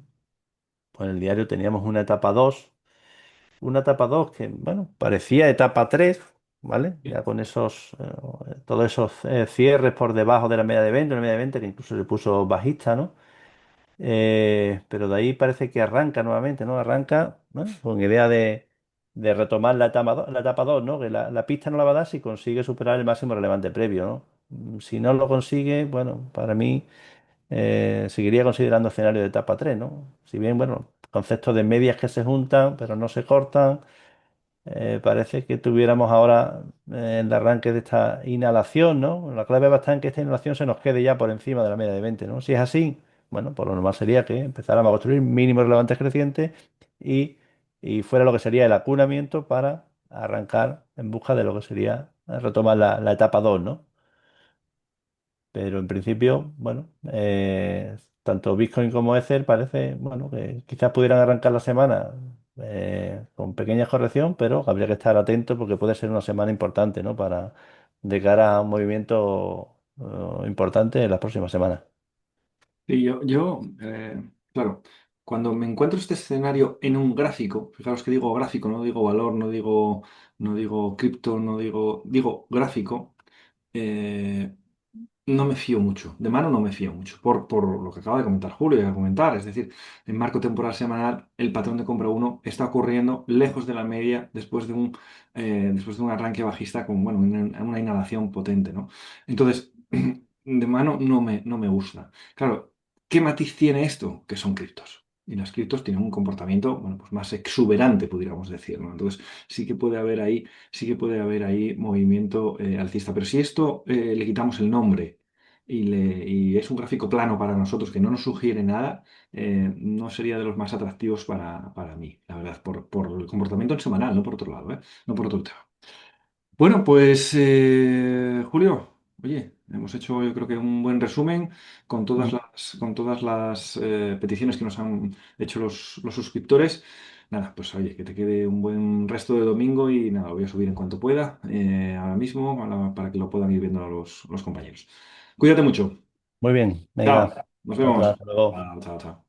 pues en el diario teníamos una etapa 2 que, bueno, parecía etapa 3, ¿vale? Sí. Ya con todos esos cierres por debajo de la media de 20, una media de 20 que incluso se puso bajista, ¿no? Pero de ahí parece que arranca nuevamente, ¿no? Arranca, ¿no? Con idea de retomar la etapa 2, ¿no? Que la pista no la va a dar si consigue superar el máximo relevante previo, ¿no? Si no lo consigue, bueno, para mí seguiría considerando escenario de etapa 3, ¿no? Si bien, bueno, conceptos de medias que se juntan, pero no se cortan. Parece que tuviéramos ahora el arranque de esta inhalación, ¿no? La clave va a estar en que esta inhalación se nos quede ya por encima de la media de 20, ¿no? Si es así, bueno, pues lo normal sería que empezáramos a construir mínimos relevantes crecientes y, y fuera lo que sería el acunamiento para arrancar en busca de lo que sería retomar la etapa 2, ¿no? Pero en principio, bueno, tanto Bitcoin como Ether parece, bueno, que quizás pudieran arrancar la semana con pequeña corrección, pero habría que estar atento porque puede ser una semana importante, ¿no? Para de cara a un movimiento importante en las próximas semanas. Y claro, cuando me encuentro este escenario en un gráfico, fijaros que digo gráfico, no digo valor, no digo cripto, digo gráfico, eh, no me fío mucho, de mano no me fío mucho, por lo que acaba de comentar Julio y a comentar, es decir, en marco temporal semanal el patrón de compra uno está ocurriendo lejos de la media después de un arranque bajista con bueno, una inhalación potente, ¿no? Entonces, de mano no me gusta. Claro, ¿qué matiz tiene esto? Que son criptos. Y las criptos tienen un comportamiento, bueno, pues más exuberante, pudiéramos decir, ¿no? Entonces, sí que puede haber ahí movimiento alcista. Pero si esto le quitamos el nombre y es un gráfico plano para nosotros que no nos sugiere nada, no sería de los más atractivos para mí, la verdad, por el comportamiento en semanal, no por otro lado, ¿eh? No por otro tema. Bueno, pues Julio, oye, hemos hecho yo creo que un buen resumen Mm. con todas las peticiones que nos han hecho los suscriptores. Nada, pues oye, que te quede un buen resto de domingo y nada, lo voy a subir en cuanto pueda, ahora mismo, para que lo puedan ir viendo los compañeros. Cuídate mucho. Muy bien, Chao. venga, Nos vemos. otra, hasta luego. Chao, chao, chao.